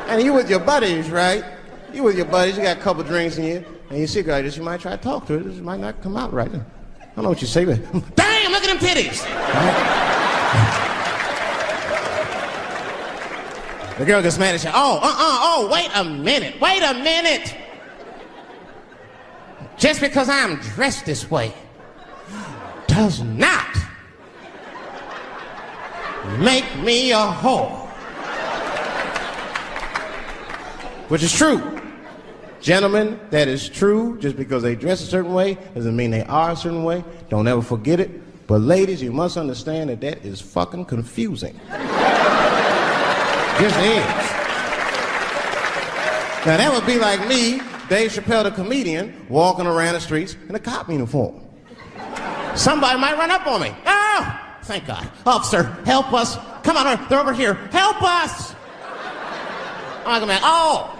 [SPEAKER 1] And you with your buddies, right? You with your buddies, you got a couple drinks in you, and you see a girl, you might try to talk to her. This might not come out right. I don't know what you say, but damn, look at them titties! Right? The girl gets mad at you. Oh, wait a minute. Just because I'm dressed this way does not make me a whore. Which is true. Gentlemen, that is true. Just because they dress a certain way doesn't mean they are a certain way. Don't ever forget it. But ladies, you must understand that that is fucking confusing. Just is. Now that would be like me, Dave Chappelle, the comedian, walking around the streets in a cop uniform. Somebody might run up on me. Oh, thank God. Officer, help us. Come on, they're over here. Help us. I'm like, oh,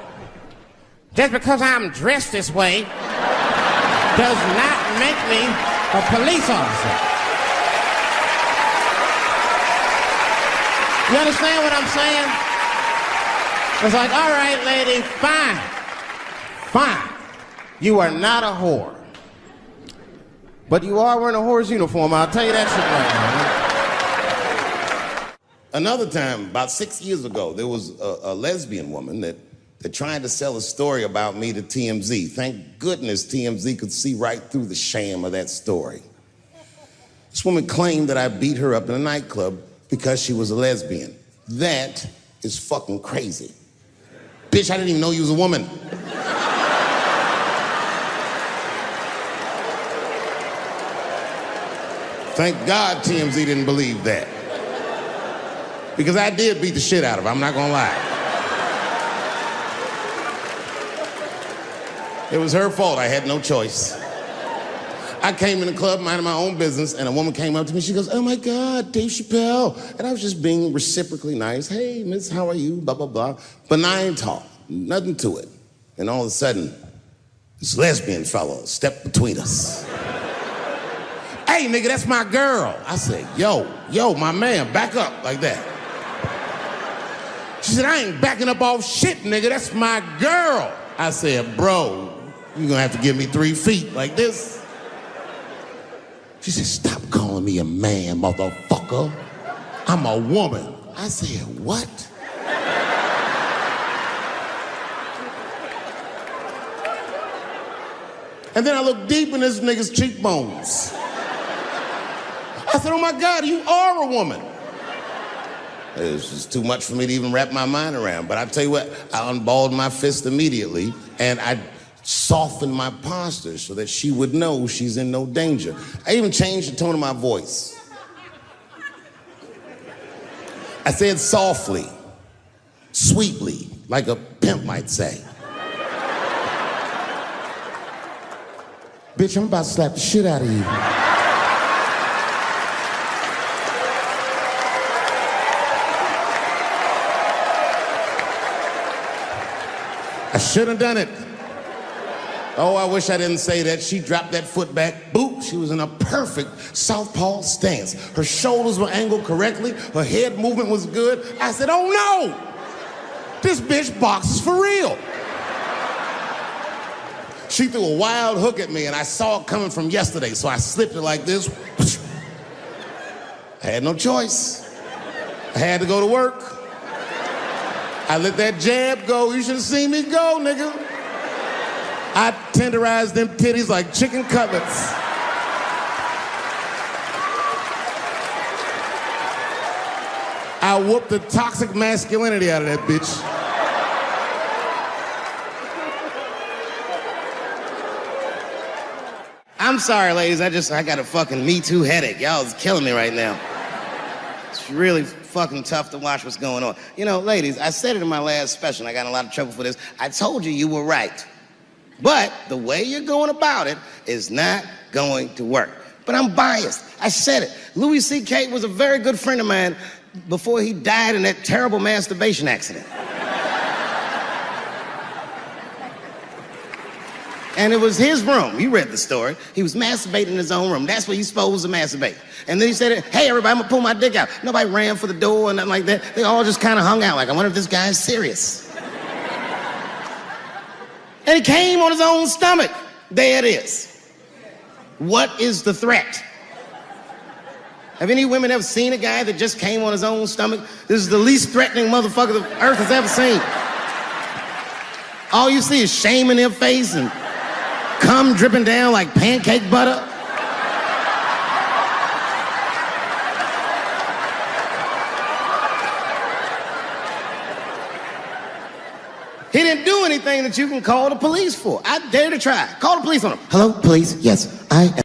[SPEAKER 1] just because I'm dressed this way does not make me a police officer. You understand what I'm saying? It's like, all right, lady, fine. Fine. You are not a whore. But you are wearing a whore's uniform, I'll tell you that shit right now.
[SPEAKER 2] Another time, about 6 years ago, there was a lesbian woman that tried to sell a story about me to TMZ. Thank goodness TMZ could see right through the sham of that story. This woman claimed that I beat her up in a nightclub because she was a lesbian. That is fucking crazy. Bitch, I didn't even know you was a woman. Thank God TMZ didn't believe that. Because I did beat the shit out of her, I'm not gonna lie. It was her fault, I had no choice. I came in the club minding my own business, and a woman came up to me, she goes, oh my God, Dave Chappelle. And I was just being reciprocally nice. Hey, miss, how are you, blah, blah, blah. Benign talk, nothing to it. And all of a sudden, this lesbian fellow stepped between us. Hey, nigga, that's my girl. I said, yo, my man, back up like that. She said, I ain't backing up off shit, nigga, that's my girl. I said, bro, you're gonna have to give me 3 feet like this. She said, stop calling me a man, motherfucker. I'm a woman. I said, what? And then I looked deep in this nigga's cheekbones. I said, oh my God, you are a woman. It was just too much for me to even wrap my mind around. But I tell you what, I unballed my fist immediately, and I softened my posture so that she would know she's in no danger. I even changed the tone of my voice. I said softly, sweetly, like a pimp might say. Bitch, I'm about to slap the shit out of you. I should have done it. Oh, I wish I didn't say that. She dropped that foot back. Boop, she was in a perfect southpaw stance. Her shoulders were angled correctly. Her head movement was good. I said, oh no! This bitch boxes for real. She threw a wild hook at me and I saw it coming from yesterday, so I slipped it like this. I had no choice. I had to go to work. I let that jab go. You should have seen me go, nigga. I tenderized them titties like chicken cutlets. I whooped the toxic masculinity out of that bitch.
[SPEAKER 1] I'm sorry, ladies, I got a fucking Me Too headache. Y'all is killing me right now. It's really fucking tough to watch what's going on. You know, ladies, I said it in my last special, and I got in a lot of trouble for this. I told you were right. But the way you're going about it is not going to work. But I'm biased. I said it. Louis C.K. was a very good friend of mine before he died in that terrible masturbation accident. And it was his room. You read the story. He was masturbating in his own room. That's where you're supposed to masturbate. And then he said, hey, everybody, I'm gonna pull my dick out. Nobody ran for the door or nothing like that. They all just kind of hung out like, I wonder if this guy's serious. And he came on his own stomach. There it is. What is the threat? Have any women ever seen a guy that just came on his own stomach? This is the least threatening motherfucker the earth has ever seen. All you see is shame in their face and cum dripping down like pancake butter. He didn't do anything that you can call the police for. I dare to try. Call the police on him. Hello, police? Yes, I am.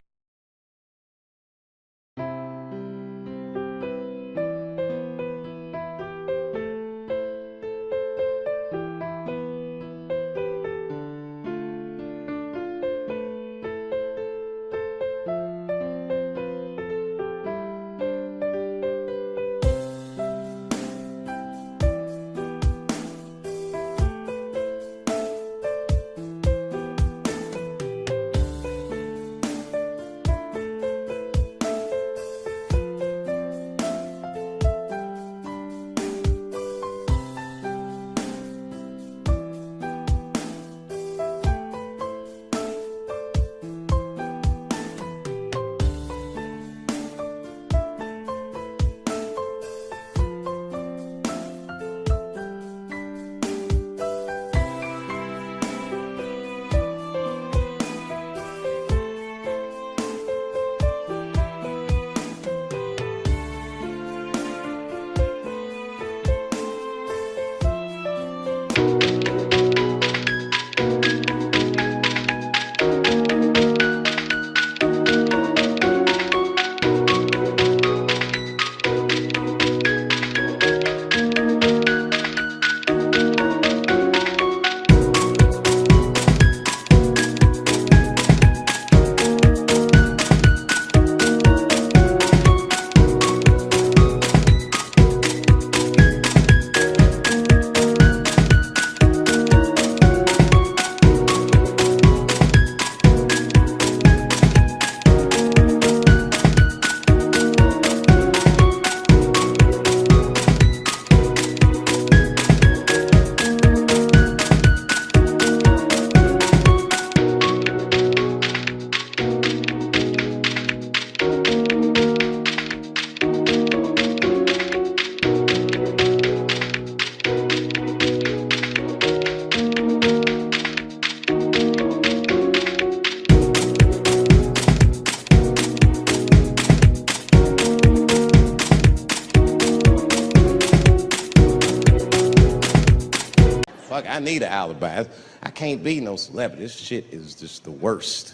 [SPEAKER 3] I need an alibi. I can't be no celebrity. This shit is just the worst.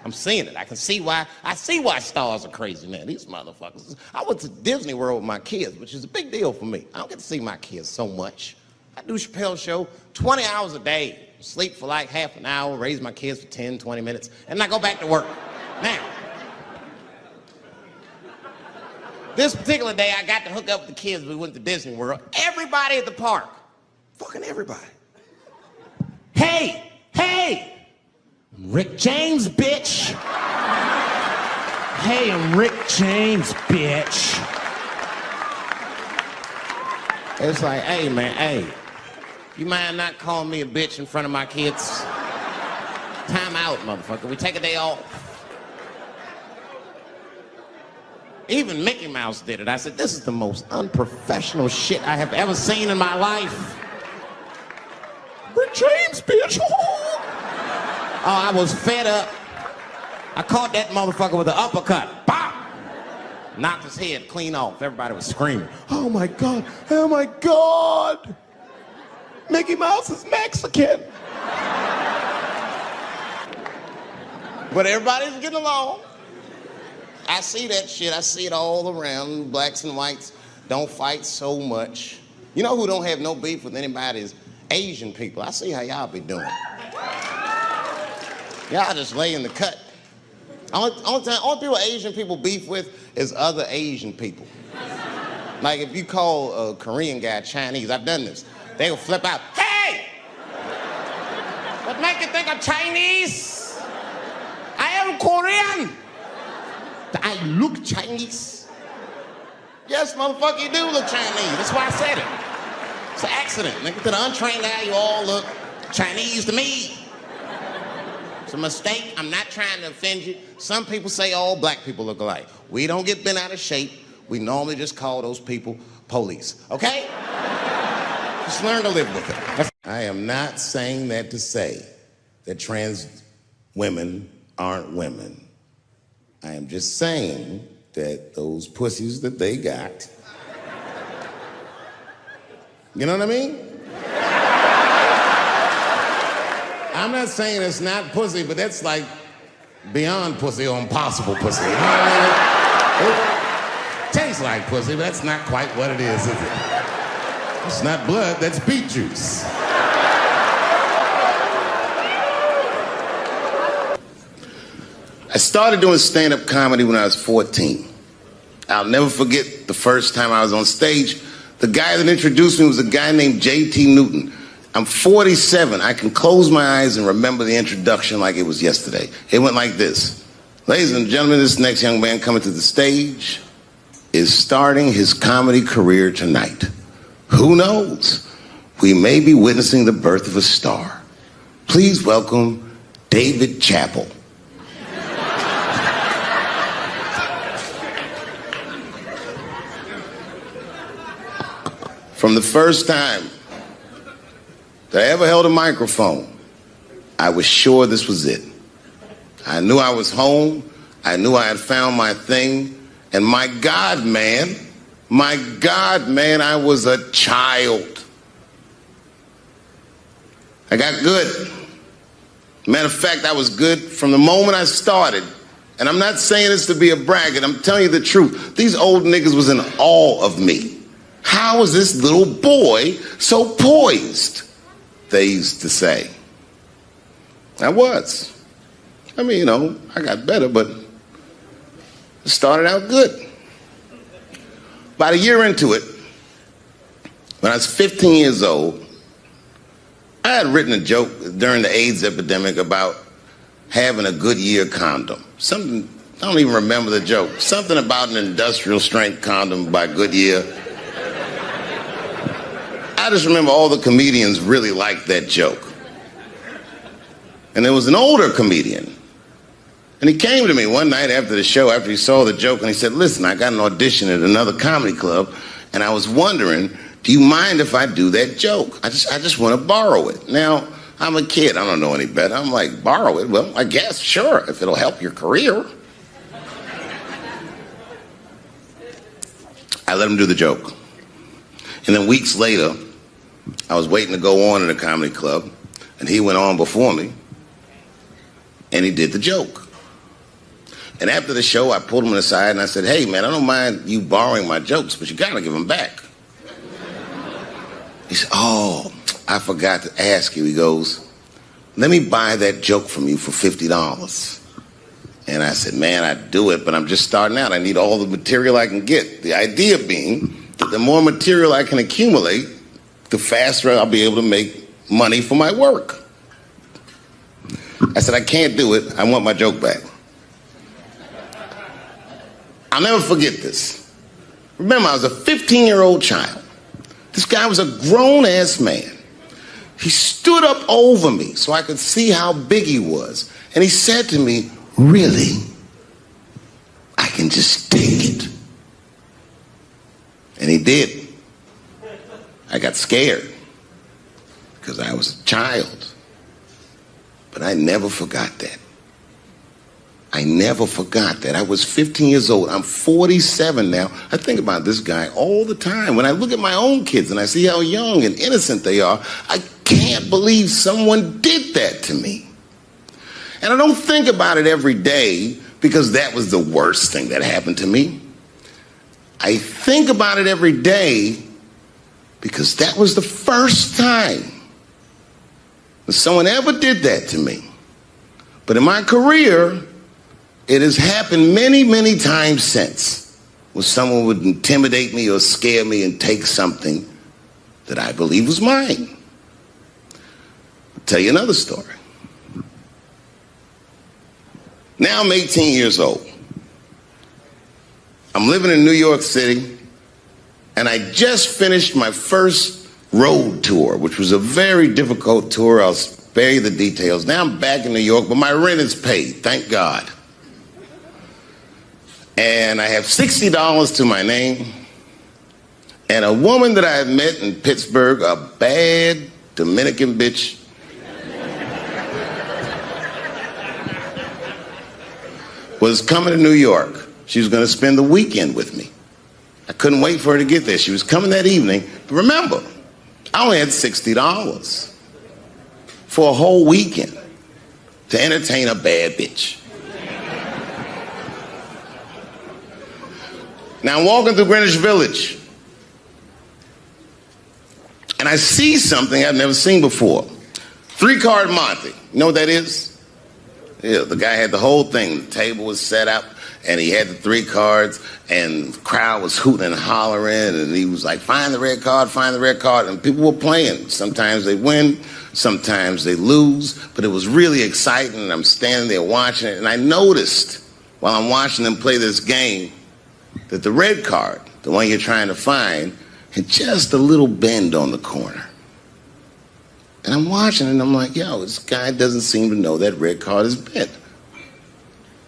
[SPEAKER 3] I'm seeing it. I see why stars are crazy, man. These motherfuckers. I went to Disney World with my kids, which is a big deal for me. I don't get to see my kids so much. I do Chappelle show 20 hours a day, sleep for like half an hour, raise my kids for 10, 20 minutes, and I go back to work. Now, this particular day, I got to hook up with the kids. We went to Disney World. Everybody at the park, fucking everybody. Hey, Rick James, bitch. Hey, I'm Rick James, bitch. It's like, hey, man, hey. You mind not calling me a bitch in front of my kids? Time out, motherfucker. We take a day off. Even Mickey Mouse did it. I said, this is the most unprofessional shit I have ever seen in my life. Rick James, bitch. Oh, I was fed up. I caught that motherfucker with an uppercut. Bop! Knocked his head clean off. Everybody was screaming. Oh my God, oh my God. Mickey Mouse is Mexican. But everybody's getting along. I see that shit. I see it all around. Blacks and whites don't fight so much. You know who don't have no beef with anybody is Asian people. I see how y'all be doing. Y'all just lay in the cut. Only people Asian people beef with is other Asian people. Like if you call a Korean guy Chinese, I've done this. They will flip out. Hey! What make you think I'm Chinese? I am Korean. I look Chinese. Yes, motherfucker, you do look Chinese. That's why I said it. It's an accident. Nigga, to the untrained eye, you all look Chinese to me. It's a mistake. I'm not trying to offend you. Some people say all black people look alike. We don't get bent out of shape. We normally just call those people police, okay? Just learn to live with it. I am not saying that to say that trans women aren't women. I am just saying that those pussies that they got, you know what I mean? I'm not saying it's not pussy, but that's like beyond pussy or impossible pussy. You know what I mean? It tastes like pussy, but that's not quite what it is it? It's not blood, that's beet juice. I started doing stand-up comedy when I was 14. I'll never forget the first time I was on stage. The guy that introduced me was a guy named J.T. Newton. I'm 47. I can close my eyes and remember the introduction like it was yesterday. It went like this. Ladies and gentlemen, this next young man coming to the stage is starting his comedy career tonight. Who knows? We may be witnessing the birth of a star. Please welcome David Chappelle. From the first time that I ever held a microphone, I was sure this was it. I knew I was home. I knew I had found my thing. And my God, man, I was a child. I got good. Matter of fact, I was good from the moment I started. And I'm not saying this to be a braggart. I'm telling you the truth. These old niggas was in awe of me. How is this little boy so poised? They used to say. I was. I mean, you know, I got better, but it started out good. About a year into it, when I was 15 years old, I had written a joke during the AIDS epidemic about having a Goodyear condom. Something, I don't even remember the joke. Something about an industrial strength condom by Goodyear. I just remember all the comedians really liked that joke. And there was an older comedian. And he came to me one night after the show, after he saw the joke, and he said, listen, I got an audition at another comedy club, and I was wondering, do you mind if I do that joke? I just want to borrow it. Now, I'm a kid. I don't know any better. I'm like, borrow it? Well, I guess, sure, if it'll help your career. I let him do the joke. And then weeks later,
[SPEAKER 1] I was waiting to go on in a comedy club, and he went on before me, and he did the joke. And after the show, I pulled him aside and I said, hey, man, I don't mind you borrowing my jokes, but you gotta give them back. He said, oh, I forgot to ask you. He goes, let me buy that joke from you for $50. And I said, man, I'd do it, but I'm just starting out. I need all the material I can get. The idea being that the more material I can accumulate, the faster I'll be able to make money for my work. I said, I can't do it. I want my joke back. I'll never forget this. Remember, I was a 15-year-old child. This guy was a grown-ass man. He stood up over me so I could see how big he was. And he said to me, really? I can just take it. And he did. I got scared because I was a child. But I never forgot that. I never forgot that. I was 15 years old. I'm 47 now. I think about this guy all the time. When I look at my own kids and I see how young and innocent they are, I can't believe someone did that to me. And I don't think about it every day because that was the worst thing that happened to me. I think about it every day because that was the first time that someone ever did that to me. But in my career, it has happened many, many times since, where someone would intimidate me or scare me and take something that I believe was mine. I'll tell you another story. Now I'm 18 years old. I'm living in New York City, and I just finished my first road tour, which was a very difficult tour. I'll spare you the details. Now I'm back in New York, but my rent is paid, thank God. And I have $60 to my name, and a woman that I had met in Pittsburgh, a bad Dominican bitch, was coming to New York. She was going to spend the weekend with me. I couldn't wait for her to get there. She was coming that evening. But remember, I only had $60 for a whole weekend to entertain a bad bitch. Now I'm walking through Greenwich Village, and I see something I've never seen before. 3-card Monte. You know what that is? Yeah, the guy had the whole thing. The table was set up, and he had the 3 cards, and the crowd was hooting and hollering, and he was like, find the red card, find the red card, and people were playing. Sometimes they win, sometimes they lose, but it was really exciting, and I'm standing there watching it, and I noticed while I'm watching them play this game that the red card, the one you're trying to find, had just a little bend on the corner. And I'm watching it, and I'm like, yo, this guy doesn't seem to know that red card is bent.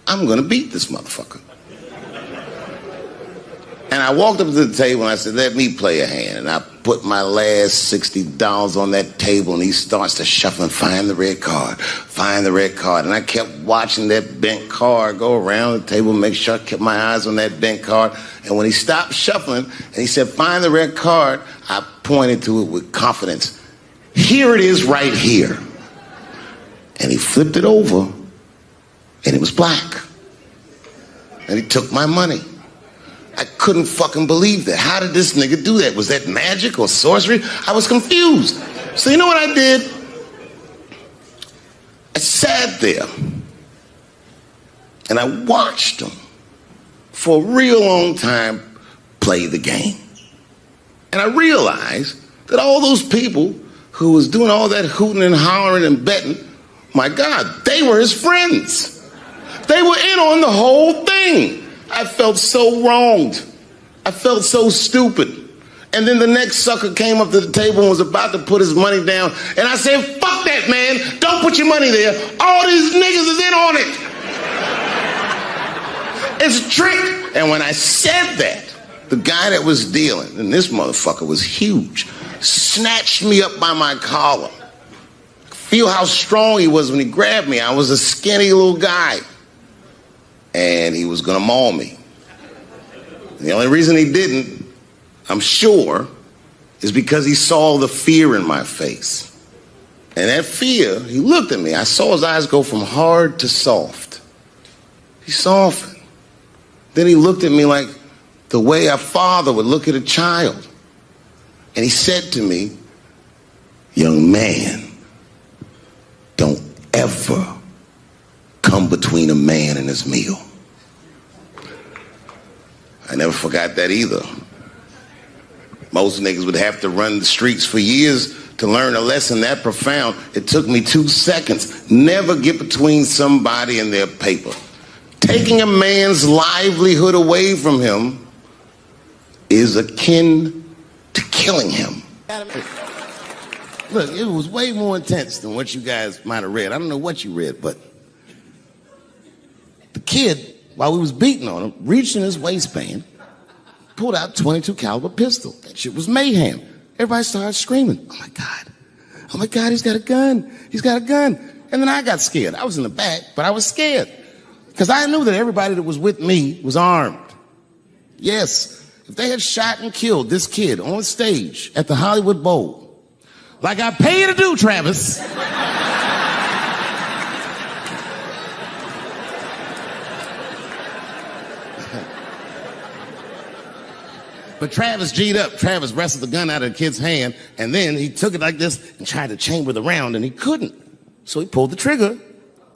[SPEAKER 1] I'm gonna beat this motherfucker. And I walked up to the table and I said, let me play a hand. And I put my last $60 on that table, and he starts to shuffle and find the red card, find the red card. And I kept watching that bent card go around the table, make sure I kept my eyes on that bent card. And when he stopped shuffling and he said, find the red card, I pointed to it with confidence. Here it is right here. And he flipped it over, and it was black. And he took my money. I couldn't fucking believe that. How did this nigga do that? Was that magic or sorcery? I was confused. So you know what I did? I sat there and I watched him for a real long time play the game. And I realized that all those people who was doing all that hooting and hollering and betting, my God, they were his friends. They were in on the whole thing. I felt so wronged. I felt so stupid. And then the next sucker came up to the table and was about to put his money down. And I said, fuck that, man. Don't put your money there. All these niggas is in on it. It's a trick. And when I said that, the guy that was dealing, and this motherfucker was huge, snatched me up by my collar. Feel how strong he was when he grabbed me. I was a skinny little guy. And he was gonna maul me. And the only reason he didn't, I'm sure, is because he saw the fear in my face. And that fear, he looked at me. I saw his eyes go from hard to soft. He softened. Then he looked at me like the way a father would look at a child. And he said to me, young man, don't ever come between a man and his meal. I never forgot that either. Most niggas would have to run the streets for years to learn a lesson that profound. It took me 2 seconds. Never get between somebody and their paper. Taking a man's livelihood away from him is akin to killing him. Look, it was way more intense than what you guys might have read. I don't know what you read, but the kid, while we was beating on him, reached in his waistband, pulled out a .22 caliber pistol. That shit was mayhem. Everybody started screaming, oh my God, he's got a gun. He's got a gun. And then I got scared. I was in the back, but I was scared. Because I knew that everybody that was with me was armed. Yes, if they had shot and killed this kid on stage at the Hollywood Bowl, like I pay you to do, Travis, but Travis G'd up. Travis wrestled the gun out of the kid's hand, and then he took it like this and tried to chamber the round, and he couldn't. So he pulled the trigger,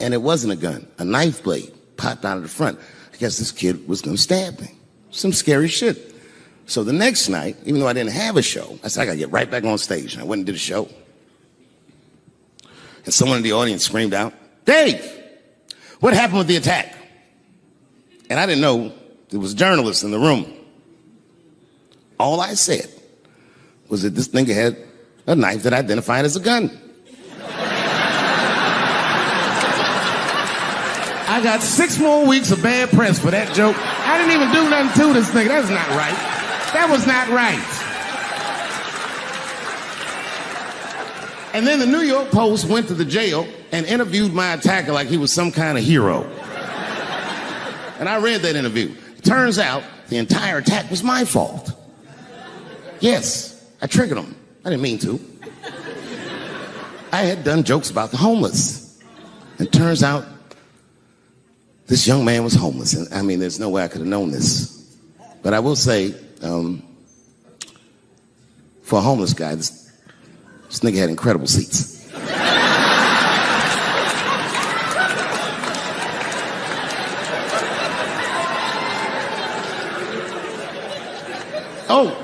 [SPEAKER 1] and it wasn't a gun. A knife blade popped out of the front. I guess this kid was gonna stab me. Some scary shit. So the next night, even though I didn't have a show, I said, I gotta get right back on stage. And I went and did a show. And someone in the audience screamed out, Dave, what happened with the attack? And I didn't know there was journalists in the room. All I said was that this nigga had a knife that identified as a gun. I got 6 more weeks of bad press for that joke. I didn't even do nothing to this nigga. That's not right. That was not right. And then the New York Post went to the jail and interviewed my attacker like he was some kind of hero. And I read that interview. It turns out the entire attack was my fault. Yes, I triggered him. I didn't mean to. I had done jokes about the homeless. It turns out this young man was homeless. And I mean, there's no way I could have known this. But I will say, for a homeless guy, this nigga had incredible seats. Oh,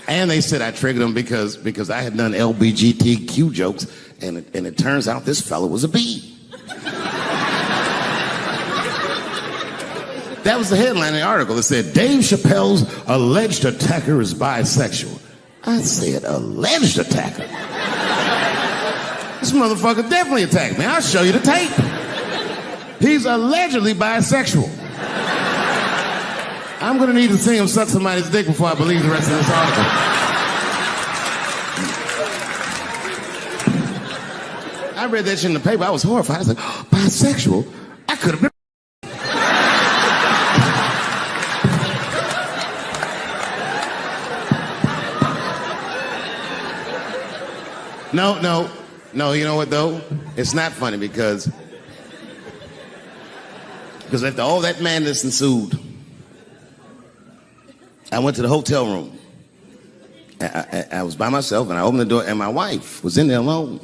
[SPEAKER 1] and they said I triggered him because I had done LBGTQ jokes, and it turns out this fella was a bee. That was the headline of the article. It said, Dave Chappelle's alleged attacker is bisexual. I said, alleged attacker? This motherfucker definitely attacked me. I'll show you the tape. He's allegedly bisexual. I'm gonna need to see him suck somebody's dick before I believe the rest of this article. I read that shit in the paper. I was horrified. I was like, oh, bisexual? I could have been. No, you know what though? It's not funny because after all that madness ensued, I went to the hotel room. I was by myself and I opened the door and my wife was in there alone.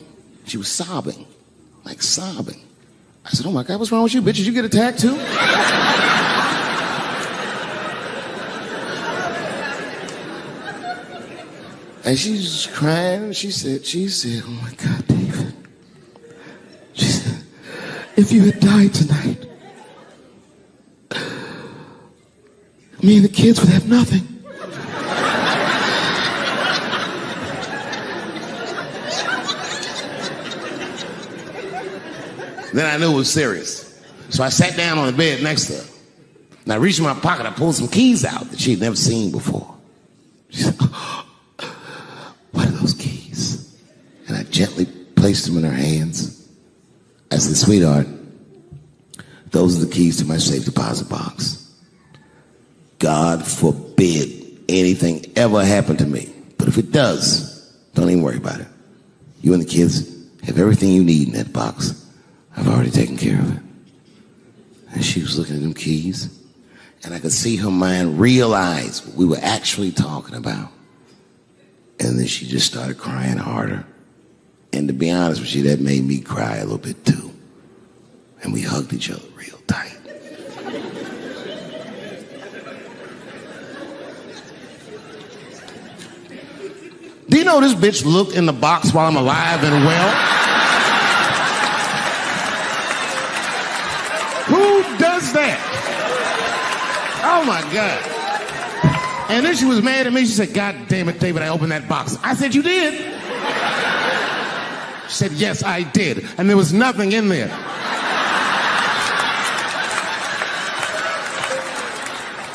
[SPEAKER 1] She was sobbing, like sobbing. I said, oh my God, what's wrong with you, bitch? Did you get attacked too? And she's crying, and she said, oh my God, David. She said, if you had died tonight, me and the kids would have nothing. Then I knew it was serious. So I sat down on the bed next to her. And I reached in my pocket, I pulled some keys out that she'd never seen before. She said, what are those keys? And I gently placed them in her hands. I said, sweetheart, those are the keys to my safe deposit box. God forbid anything ever happened to me, but But if it does, don't even worry about it. You and the kids have everything you need in that box. I've already taken care of it. And she was looking at them keys, and I could see her mind realize what we were actually talking about. And then she just started crying harder. And to be honest with you, that made me cry a little bit too. And we hugged each other real tight. Do you know this bitch looked in the box while I'm alive and well? Who does that? Oh my God. And then she was mad at me. She said, God damn it, David, I opened that box. I said, you did? She said, yes, I did. And there was nothing in there.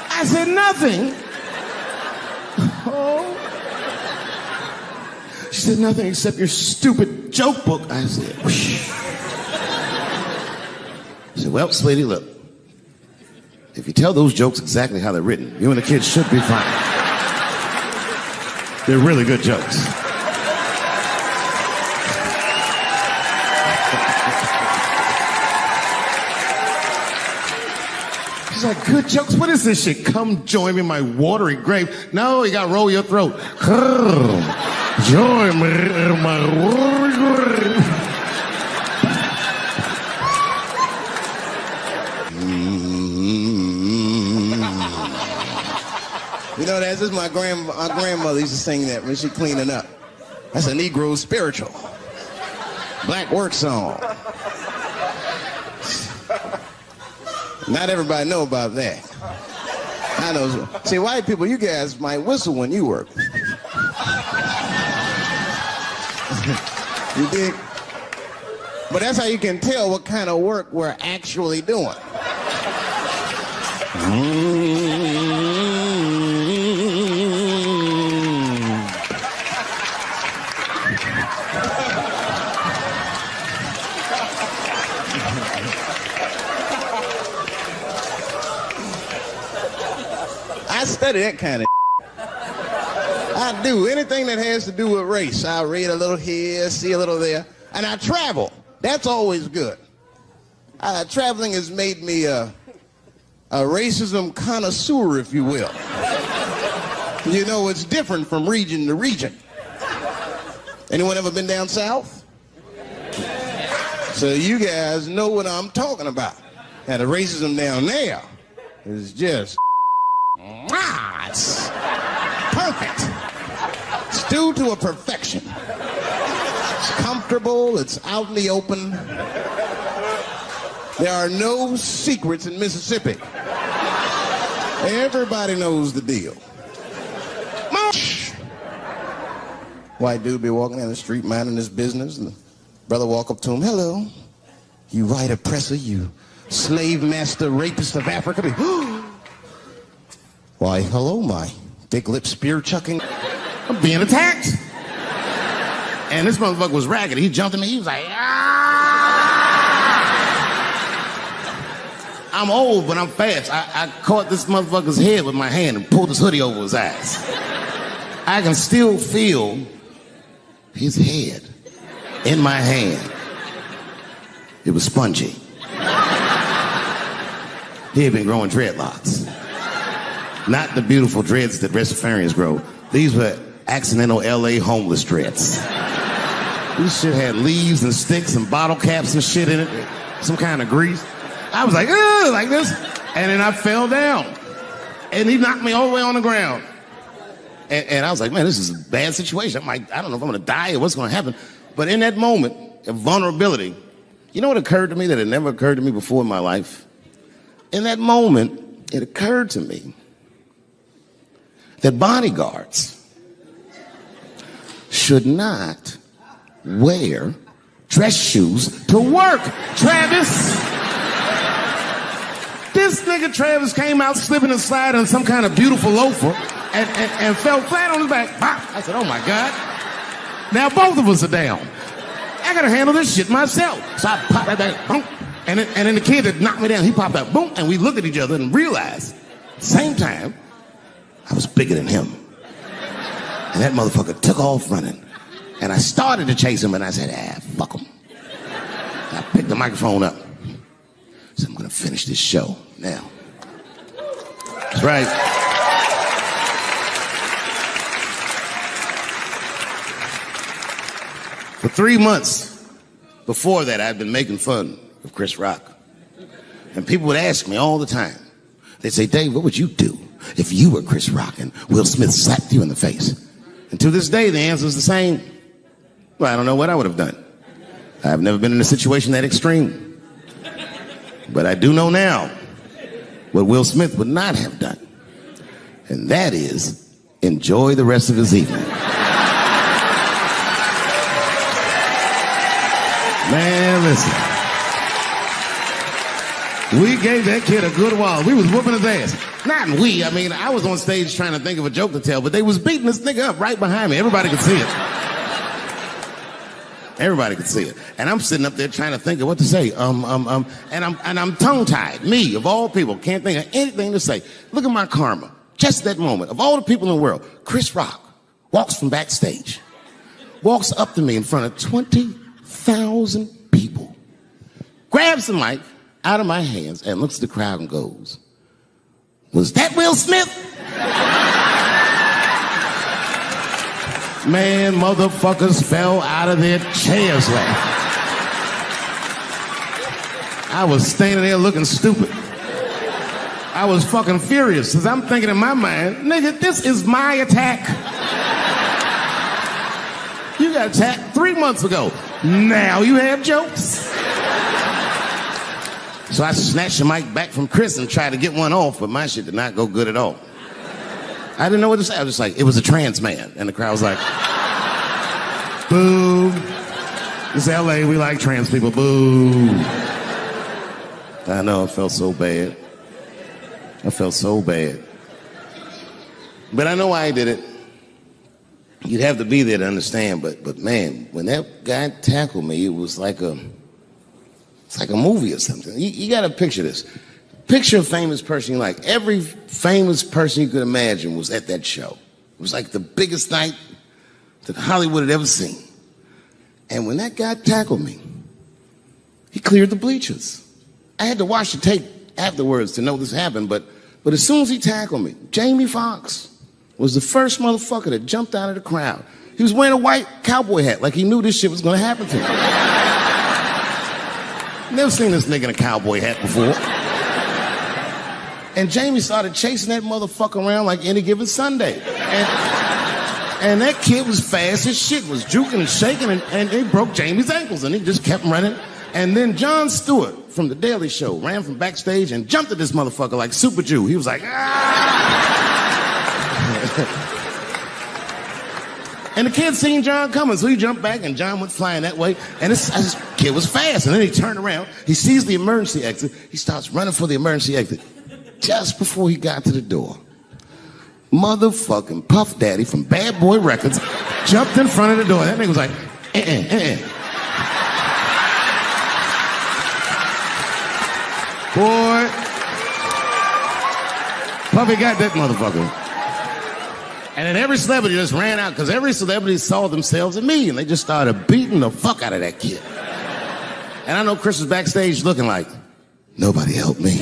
[SPEAKER 1] I said, nothing? Oh. She said, nothing except your stupid joke book. I said, whoosh. I said, well, sweetie, look. If you tell those jokes exactly how they're written, you and the kids should be fine. They're really good jokes. She's like, good jokes? What is this shit? Come join me in my watery grave. No, you gotta roll your throat. Join me in my watery grave.
[SPEAKER 3] You know, that's just my grandmother used to sing that when she cleaning up. That's a Negro spiritual. Black work song. Not everybody know about that. I know. See, white people, you guys might whistle when you work. You dig? But that's how you can tell what kind of work we're actually doing. I study that kind of I do. Anything that has to do with race. I read a little here, see a little there. And I travel. That's always good. Traveling has made me a racism connoisseur, if you will. You know, it's different from region to region. Anyone ever been down south? So you guys know what I'm talking about. And the racism down there is just it's perfect. It's due to a perfection. It's comfortable, it's out in the open. There are no secrets in Mississippi. Everybody knows the deal. White dude be walking down the street minding his business, and the brother walk up to him, hello, you white oppressor, you slave master rapist of Africa. Why, hello, my big lip spear chucking.
[SPEAKER 1] I'm being attacked. And this motherfucker was ragged. He jumped at me. He was like, ah! I'm old, but I'm fast. I caught this motherfucker's head with my hand and pulled his hoodie over his eyes. I can still feel his head in my hand. It was spongy. He had been growing dreadlocks. Not the beautiful dreads that Rastafarians grow. These were accidental LA homeless dreads. This shit had leaves and sticks and bottle caps and shit in it. Some kind of grease. I was like, ugh, like this. And then I fell down. And he knocked me all the way on the ground. And I was like, man, this is a bad situation. I'm like, I don't know if I'm gonna die or what's gonna happen. But in that moment of vulnerability, you know what occurred to me that had never occurred to me before in my life? In that moment, it occurred to me that bodyguards should not wear dress shoes to work. Travis! This nigga Travis came out slipping and sliding on some kind of beautiful loafer and fell flat on his back. I said, oh my God. Now both of us are down. I gotta handle this shit myself. So I popped that back, boom. And then the kid that knocked me down, he popped out, boom. And we looked at each other and realized, same time, I was bigger than him. And that motherfucker took off running. And I started to chase him, and I said, fuck him. And I picked the microphone up. So I'm gonna finish this show now. That's right. For 3 months before that, I'd been making fun of Chris Rock. And people would ask me all the time. They'd say, Dave, what would you do if you were Chris Rock and Will Smith slapped you in the face? And to this day, the answer is the same. Well, I don't know what I would have done. I've never been in a situation that extreme. But I do know now what Will Smith would not have done. And that is enjoy the rest of his evening. Man, listen. We gave that kid a good while. We was whooping his ass. Not we, I mean, I was on stage trying to think of a joke to tell, but they was beating this nigga up right behind me. Everybody could see it. Everybody could see it. And I'm sitting up there trying to think of what to say. And I'm tongue-tied. Me, of all people, can't think of anything to say. Look at my karma. Just that moment. Of all the people in the world, Chris Rock walks from backstage, walks up to me in front of 20,000 people, grabs the mic out of my hands and looks at the crowd and goes, was that Will Smith? Man, motherfuckers fell out of their chairs laughing. I was standing there looking stupid. I was fucking furious because I'm thinking in my mind, nigga, this is my attack. You got attacked 3 months ago. Now you have jokes. So I snatched the mic back from Chris and tried to get one off, but my shit did not go good at all. I didn't know what to say. I was just like, it was a trans man. And the crowd was like, boo. It's LA, we like trans people, boo. I know, I felt so bad. I felt so bad. But I know why he did it. You'd have to be there to understand, but man, when that guy tackled me, it was like a movie or something. You gotta picture this. Picture a famous person you like. Every famous person you could imagine was at that show. It was like the biggest night that Hollywood had ever seen. And when that guy tackled me, he cleared the bleachers. I had to watch the tape afterwards to know this happened, but as soon as he tackled me, Jamie Foxx was the first motherfucker that jumped out of the crowd. He was wearing a white cowboy hat like he knew this shit was gonna happen to him. Never seen this nigga in a cowboy hat before. And Jamie started chasing that motherfucker around like any given Sunday. And that kid was fast as shit, was juking and shaking, and he broke Jamie's ankles, and he just kept running. And then Jon Stewart from The Daily Show ran from backstage and jumped at this motherfucker like Super Jew. He was like, ah! And the kid seen John coming, so he jumped back, and John went flying that way. And this kid was fast, and then he turned around. He sees the emergency exit. He starts running for the emergency exit. Just before he got to the door, motherfucking Puff Daddy from Bad Boy Records jumped in front of the door. That nigga was like, Boy, Puffy got that motherfucker. And then every celebrity just ran out because every celebrity saw themselves in me, and they just started beating the fuck out of that kid. And I know Chris was backstage looking like, nobody helped me.